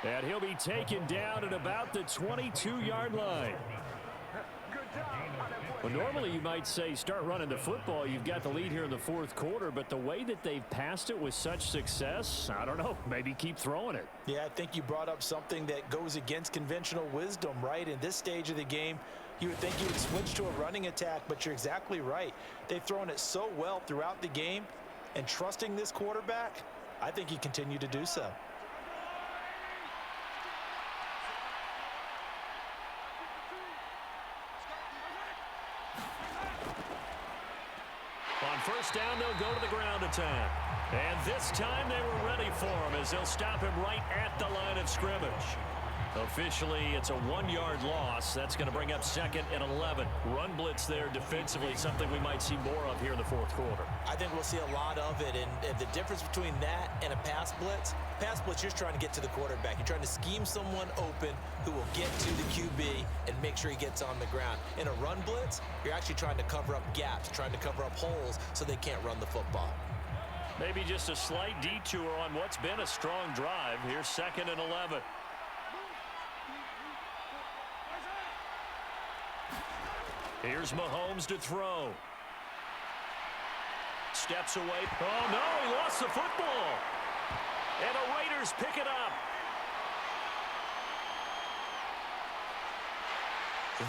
D: And he'll be taken down at about the 22-yard line. Well, normally you might say start running the football. You've got the lead here in the 4th quarter, but the way that they've passed it with such success, I don't know, maybe keep throwing it.
C: Yeah, I think you brought up something that goes against conventional wisdom, right? In this stage of the game, you would think you would switch to a running attack, but you're exactly right. They've thrown it so well throughout the game, and trusting this quarterback, I think you continue to do so.
B: On first down, they'll go to the ground attack. And this time they were ready for him as they'll stop him right at the line of scrimmage. Officially, it's a 1-yard loss. That's going to bring up 2nd and 11. Run blitz there defensively, something we might see more of here in the 4th quarter.
C: I think we'll see a lot of it, and the difference between that and a pass blitz, you're just trying to get to the quarterback. You're trying to scheme someone open who will get to the QB and make sure he gets on the ground. In a run blitz, you're actually trying to cover up gaps, trying to cover up holes so they can't run the football.
B: Maybe just a slight detour on what's been a strong drive. Here's 2nd and 11. Here's Mahomes to throw. Steps away. Oh, no, he lost the football. And the Raiders pick it up.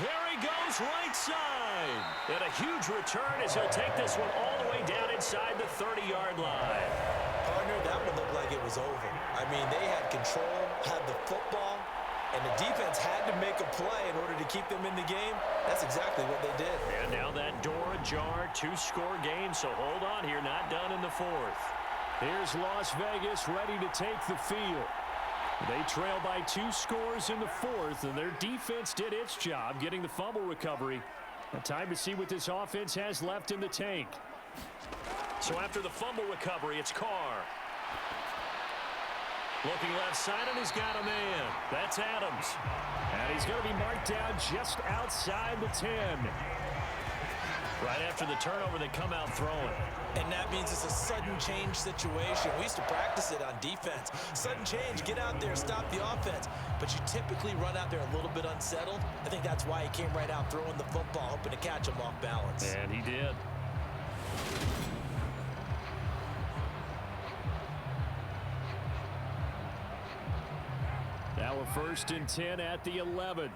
B: There he goes, right side. And a huge return as he'll take this one all the way down inside the 30-yard line.
C: Partner, that one looked like it was over. I mean, they had control, had the football, and the defense had to make a play in order to keep them in the game. That's exactly what they did.
B: And now that door ajar, 2-score game, so hold on here, not done in the 4th.
D: Here's Las Vegas ready to take the field. They trail by 2 scores in the 4th, and their defense did its job getting the fumble recovery. Now time to see what this offense has left in the tank.
B: So after the fumble recovery, it's Carr. Looking left side, and he's got a man. That's Adams.
D: And he's going to be marked down just outside the 10.
B: Right after the turnover, they come out throwing.
C: And that means it's a sudden change situation. We used to practice it on defense. Sudden change, get out there, stop the offense. But you typically run out there a little bit unsettled. I think that's why he came right out throwing the football, hoping to catch him off balance.
B: And he did.
D: Now a 1st and 10 at the 11.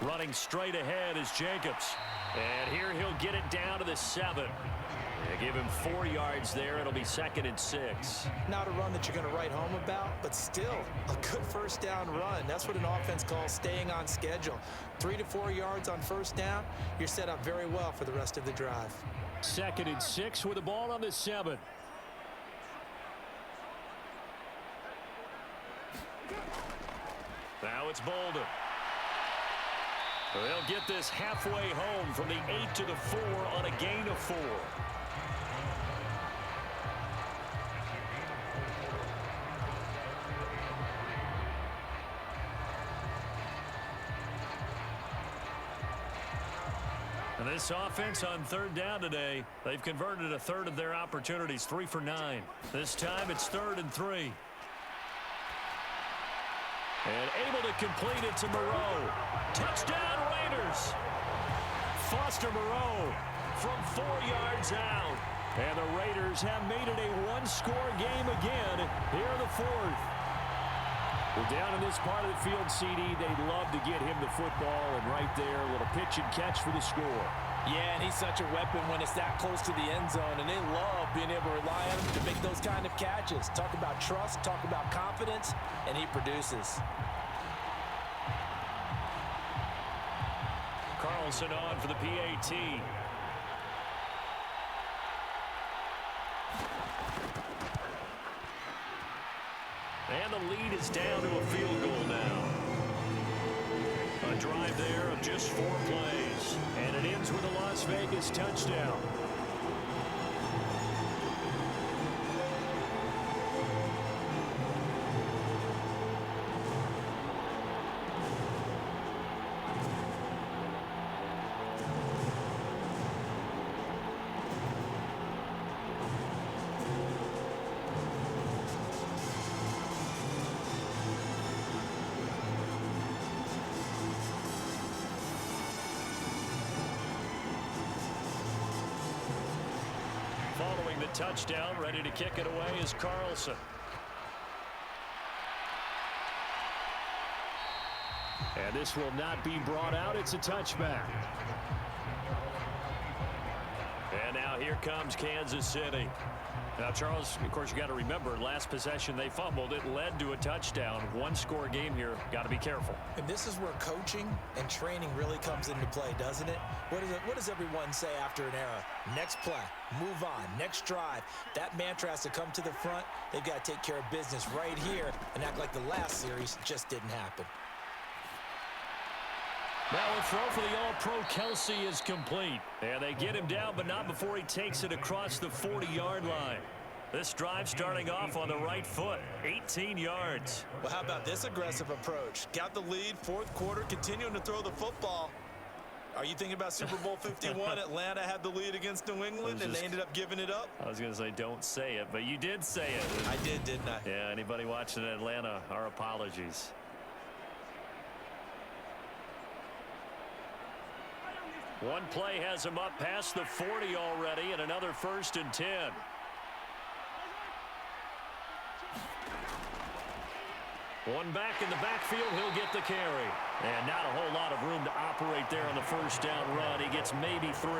B: Running straight ahead is Jacobs. And here he'll get it down to the 7. They give him 4 yards there. It'll be 2nd and 6.
C: Not a run that you're going to write home about, but still a good first down run. That's what an offense calls staying on schedule. 3 to 4 yards on first down, you're set up very well for the rest of the drive.
D: 2nd and 6 with the ball on the 7.
B: Now it's Bolden. They'll get this halfway home from the 8 to the 4 on a gain of 4. And this offense on 3rd down today, they've converted a third of their opportunities, 3 for 9. This time it's 3rd and 3. And able to complete it to Moreau. Touchdown, Raiders. Foster Moreau from 4 yards out. And the Raiders have made it a one-score game again here in the fourth. Well, down in this part of the field, CD, they'd love to get him the football, and right there, a little pitch and catch for the score.
C: Yeah, and he's such a weapon when it's that close to the end zone, and they love being able to rely on him to make those kind of catches. Talk about trust, talk about confidence, and he produces.
B: Carlson on for the PAT. And the lead is down to a field goal now. A drive there of just 4 plays. And it ends with a Las Vegas touchdown. Following the touchdown, ready to kick it away is Carlson. And this will not be brought out. It's a touchback. And now here comes Kansas City. Now, Charles, of course, you got to remember, last possession they fumbled. It led to a touchdown. One-score game here. Got to be careful.
C: And this is where coaching and training really comes into play, doesn't it? What does everyone say after an error? Next play, move on, next drive. That mantra has to come to the front. They've got to take care of business right here and act like the last series just didn't happen.
B: Now a throw for the All-Pro Kelsey is complete. And they get him down, but not before he takes it across the 40-yard line. This drive starting off on the right foot, 18 yards.
C: Well, how about this aggressive approach? Got the lead, fourth quarter, continuing to throw the football. Are you thinking about Super Bowl 51? Atlanta had the lead against New England, and they ended up giving it up?
B: I was going to say don't say it, but you did say it.
C: I did, didn't I?
B: Yeah, anybody watching Atlanta, our apologies. One play has him up past the 40 already, and another 1st and 10. One back in the backfield, he'll get the carry. And not a whole lot of room to operate there on the first down run. He gets maybe 3.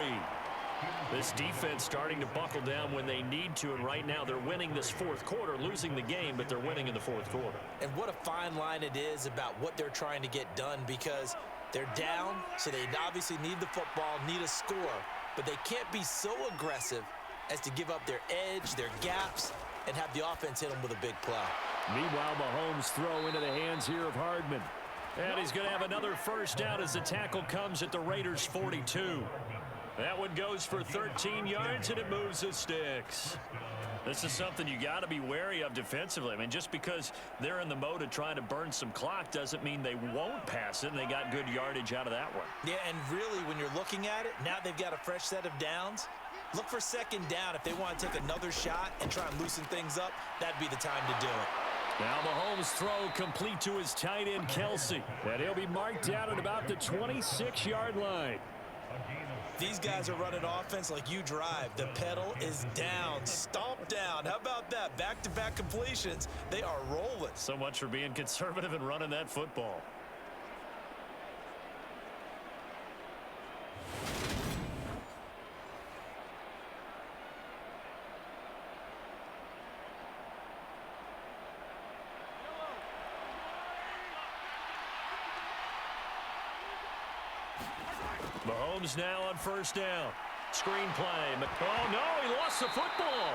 B: This defense starting to buckle down when they need to, and right now they're winning this fourth quarter, losing the game, but they're winning in the fourth quarter.
C: And what a fine line it is about what they're trying to get done, because they're down, so they obviously need the football, need a score, but they can't be so aggressive as to give up their edge, their gaps, and have the offense hit them with a big play.
B: Meanwhile, Mahomes throw into the hands here of Hardman. And he's going to have another first down as the tackle comes at the Raiders' 42. That one goes for 13 yards, and it moves the sticks. This is something you got to be wary of defensively. I mean, just because they're in the mode of trying to burn some clock doesn't mean they won't pass it, and they got good yardage out of that one.
C: Yeah, and really, when you're looking at it, now they've got a fresh set of downs. Look for second down. If they want to take another shot and try and loosen things up, that'd be the time to do it.
B: Now Mahomes' throw complete to his tight end, Kelsey. And he'll be marked down at about the 26-yard line.
C: These guys are running offense like you drive. The pedal is down, stomp down. How about that? Back-to-back completions. They are rolling.
B: So much for being conservative and running that football. Mahomes now on first down. Screen play. Oh, no, he lost the football.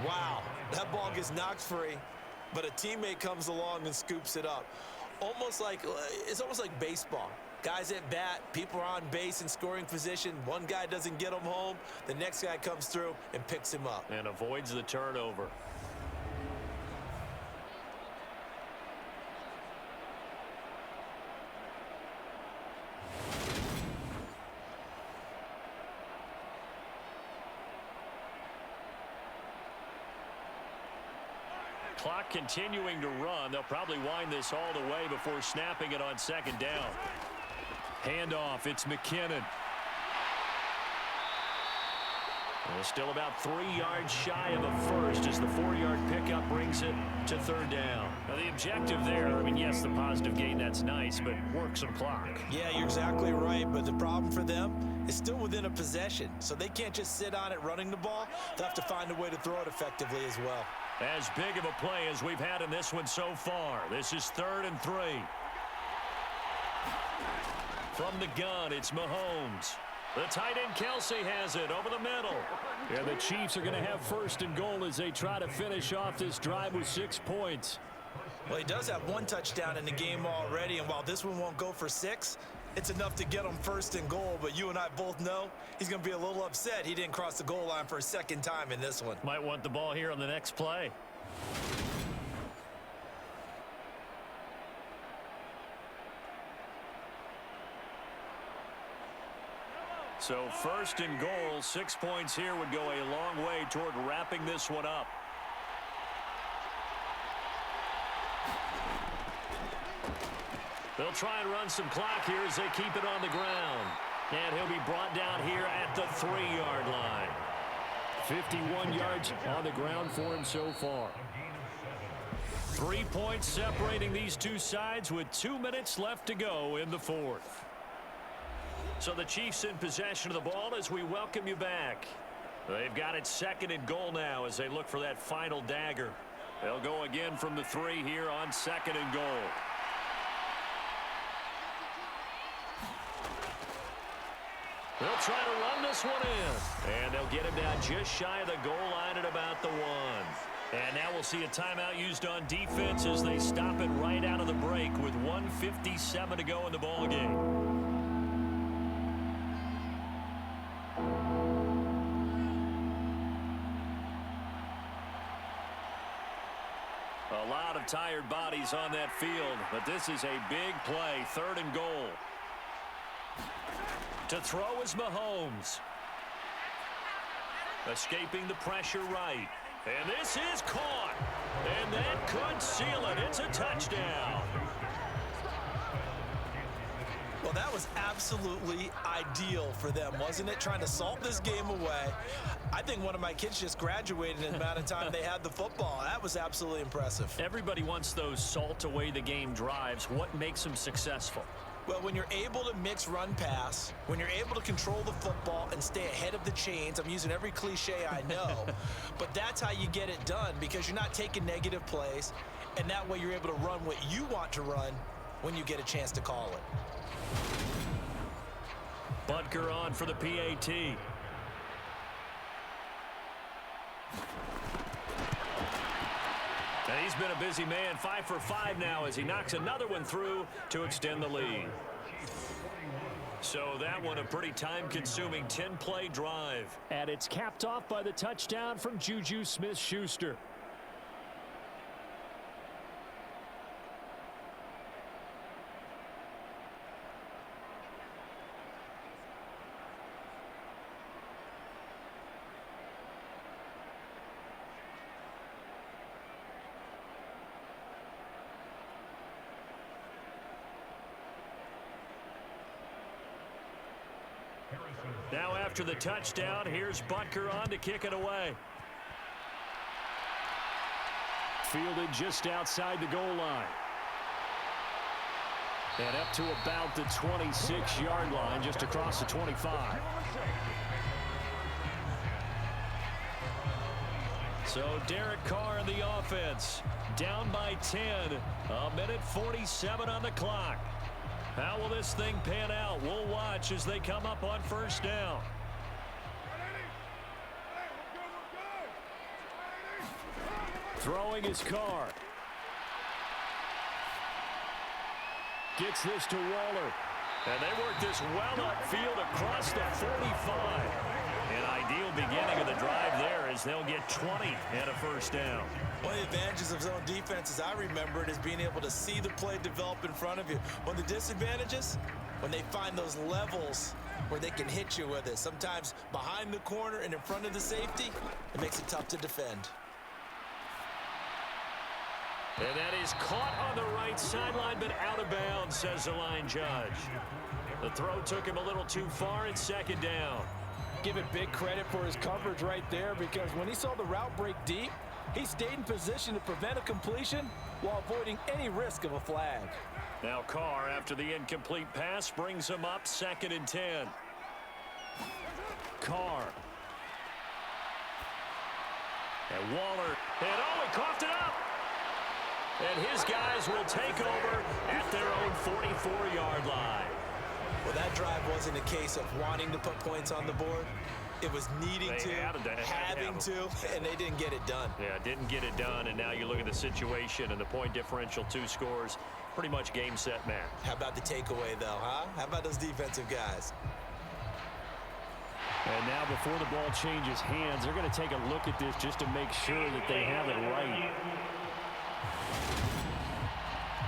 C: Wow, that ball gets knocked free, but a teammate comes along and scoops it up. It's almost like baseball. Guys at bat, people are on base in scoring position. One guy doesn't get him home. The next guy comes through and picks him up.
B: And avoids the turnover. clock continuing to run. They'll probably wind this all the way before snapping it on second down. Handoff, it's McKinnon. Well, still about 3 yards shy of a first as the 4-yard pickup brings it to third down. Now, the objective there, I mean, yes, the positive gain, that's nice, but work some clock.
C: Yeah, you're exactly right, but the problem for them is still within a possession, so they can't just sit on it running the ball. They'll have to find a way to throw it effectively as well.
B: As big of a play as we've had in this one so far. This is 3rd and 3. From the gun, it's Mahomes. The tight end Kelsey has it over the middle.
D: And the Chiefs are going to have 1st and goal as they try to finish off this drive with 6 points.
C: Well, he does have 1 touchdown in the game already, and while this one won't go for 6, it's enough to get him 1st and goal. But you and I both know he's going to be a little upset he didn't cross the goal line for a 2nd time in this one.
B: Might want the ball here on the next play. So 1st and goal, 6 points here would go a long way toward wrapping this one up. They'll try and run some clock here as they keep it on the ground. And he'll be brought down here at the 3-yard line.
D: 51 yards on the ground for him so far.
B: 3 points separating these two sides with 2 minutes left to go in the 4th. So the Chiefs in possession of the ball as we welcome you back. They've got it 2nd and goal now as they look for that final dagger. They'll go again from the 3 here on 2nd and goal. They'll try to run this one in. And they'll get him down just shy of the goal line at about the 1. And now we'll see a timeout used on defense as they stop it right out of the break with 1:57 to go in the ball game. A lot of tired bodies on that field, but this is a big play. 3rd and goal. To throw is Mahomes. Escaping the pressure right. And this is caught. And that could seal it. It's a touchdown.
C: Well, that was absolutely ideal for them, wasn't it? Trying to salt this game away. I think one of my kids just graduated in the amount of time they had the football. That was absolutely impressive.
B: Everybody wants those salt away the game drives. What makes them successful?
C: Well, when you're able to mix run pass, when you're able to control the football and stay ahead of the chains, I'm using every cliche I know, but that's how you get it done because you're not taking negative plays, and that way you're able to run what you want to run when you get a chance to call it.
B: Butker on for the PAT. And he's been a busy man, 5 for 5 now as he knocks another one through to extend the lead. So that one a pretty time-consuming 10-play drive.
D: And it's capped off by the touchdown from Juju Smith-Schuster.
B: Now after the touchdown, here's Butker on to kick it away.
D: Fielded just outside the goal line. And up to about the 26-yard line, just across the 25.
B: So Derek Carr in the offense, down by 10, 1:47 on the clock. How will this thing pan out? We'll watch as they come up on 1st down.
D: Throwing his Carr. Gets this to Waller.
B: And they work this well upfield across the 45. An ideal beginning of the drive there as they'll get 20 and a 1st down.
C: One of the advantages of zone defense, as I remember it, is being able to see the play develop in front of you. One of the disadvantages, when they find those levels where they can hit you with it. Sometimes behind the corner and in front of the safety, it makes it tough to defend.
B: And that is caught on the right sideline, but out of bounds, says the line judge. The throw took him a little too far. It's second down.
C: Give it big credit for his coverage right there, because when he saw the route break deep, he stayed in position to prevent a completion while avoiding any risk of a flag.
B: Now Carr, after the incomplete pass, brings him up 2nd and 10. Carr. And Waller. And oh, he coughed it up. And his guys will take over at their own 44-yard line.
C: Well, that drive wasn't a case of wanting to put points on the board. It was needing having to, and they didn't get it done.
B: Yeah, didn't get it done, and now you look at the situation and the point differential, 2 scores, pretty much game, set, match.
C: How about the takeaway, though, huh? How about those defensive guys?
D: And now before the ball changes hands, they're going to take a look at this just to make sure that they have it right.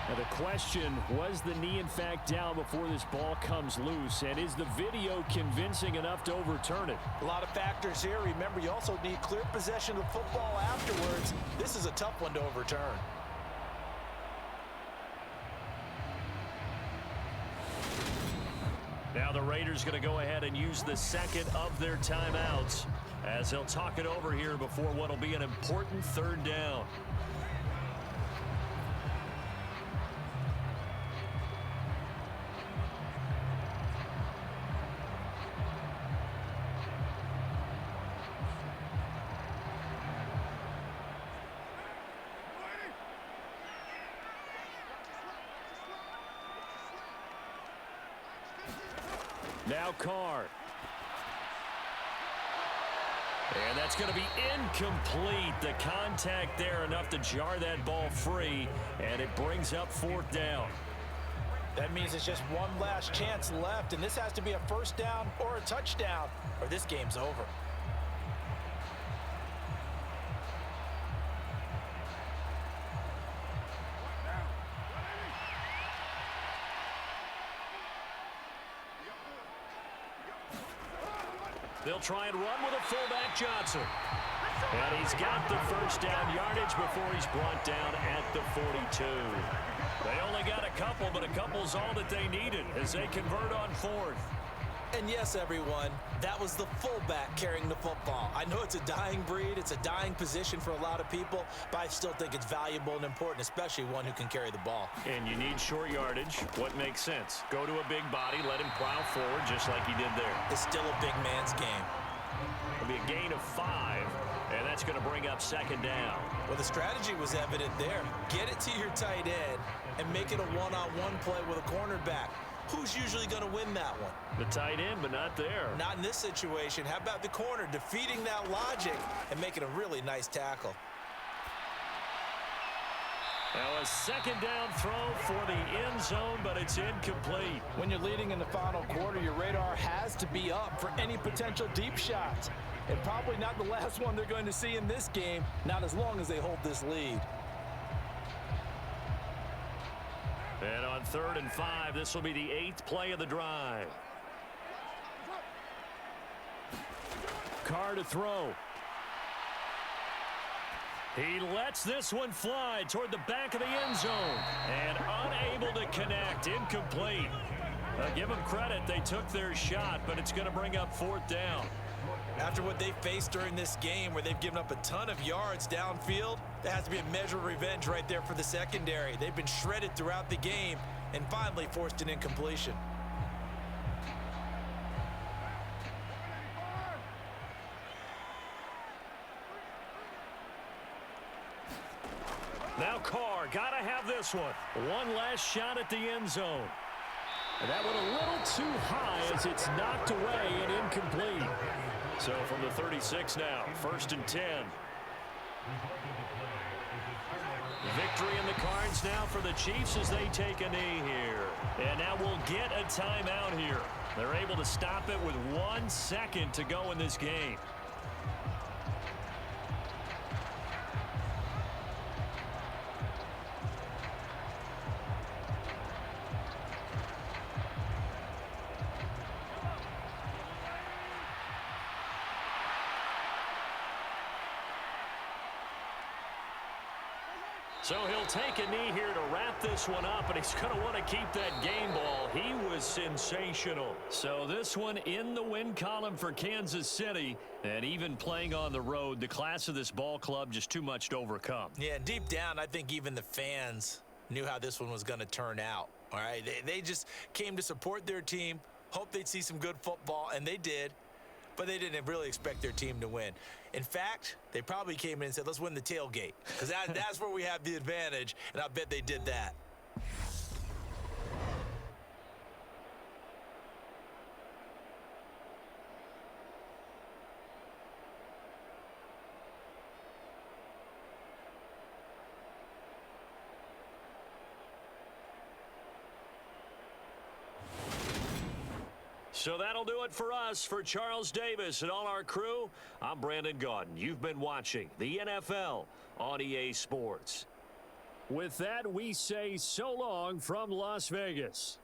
D: Now the question, was the knee in fact down before this ball comes loose? And is the video convincing enough to overturn it?
C: A lot of factors here. Remember, you also need clear possession of the football afterwards. This is a tough one to overturn.
B: Now the Raiders going to go ahead and use the second of their timeouts as they'll talk it over here before what will be an important 3rd down. Now Carr. And that's going to be incomplete. The contact there enough to jar that ball free, and it brings up 4th down.
C: That means it's just one last chance left, and this has to be a 1st down or a touchdown, or this game's over.
B: They'll try and run with a fullback, Johnson. And he's got the 1st down yardage before he's brought down at the 42. They only got a couple, but a couple's all that they needed as they convert on 4th.
C: And yes, everyone, that was the fullback carrying the football. I know it's a dying breed, it's a dying position for a lot of people, but I still think it's valuable and important, especially one who can carry the ball.
B: And you need short yardage. What makes sense? Go to a big body, let him plow forward just like he did there.
C: It's still a big man's game.
B: It'll be a gain of 5, and that's going to bring up 2nd down.
C: Well, the strategy was evident there. Get it to your tight end and make it a one-on-one play with a cornerback. Who's usually going to win that one?
B: The tight end, but not there.
C: Not in this situation. How about the corner defeating that logic and making a really nice tackle?
B: Now a 2nd down throw for the end zone, but it's incomplete.
C: When you're leading in the final quarter, your radar has to be up for any potential deep shots. And probably not the last one they're going to see in this game, not as long as they hold this lead.
B: And on 3rd and 5, this will be the 8th play of the drive.
D: Carr to throw.
B: He lets this one fly toward the back of the end zone and unable to connect. Incomplete. Give them credit. They took their shot, but it's going to bring up 4th down.
C: After what they faced during this game where they've given up a ton of yards downfield, there has to be a measure of revenge right there for the secondary. They've been shredded throughout the game and finally forced an incompletion.
B: Now Carr, gotta have this one. One last shot at the end zone.
D: And that went a little too high as it's knocked away and incomplete.
B: So from the 36 now, 1st and 10. Victory in the cards now for the Chiefs as they take a knee here. And now we'll get a timeout here. They're able to stop it with 1 second to go in this game. So he'll take a knee here to wrap this one up, and he's going to want to keep that game ball. He was sensational.
D: So this one in the win column for Kansas City, and even playing on the road, the class of this ball club just too much to overcome.
C: Yeah, deep down, I think even the fans knew how this one was going to turn out. All right, they just came to support their team, hoped they'd see some good football, and they did. But they didn't really expect their team to win. In fact, they probably came in and said, let's win the tailgate, because that's where we have the advantage, and I bet they did that.
B: So that'll do it for us. For Charles Davis and all our crew, I'm Brandon Gaudin. You've been watching the NFL on EA Sports.
D: With that, we say so long from Las Vegas.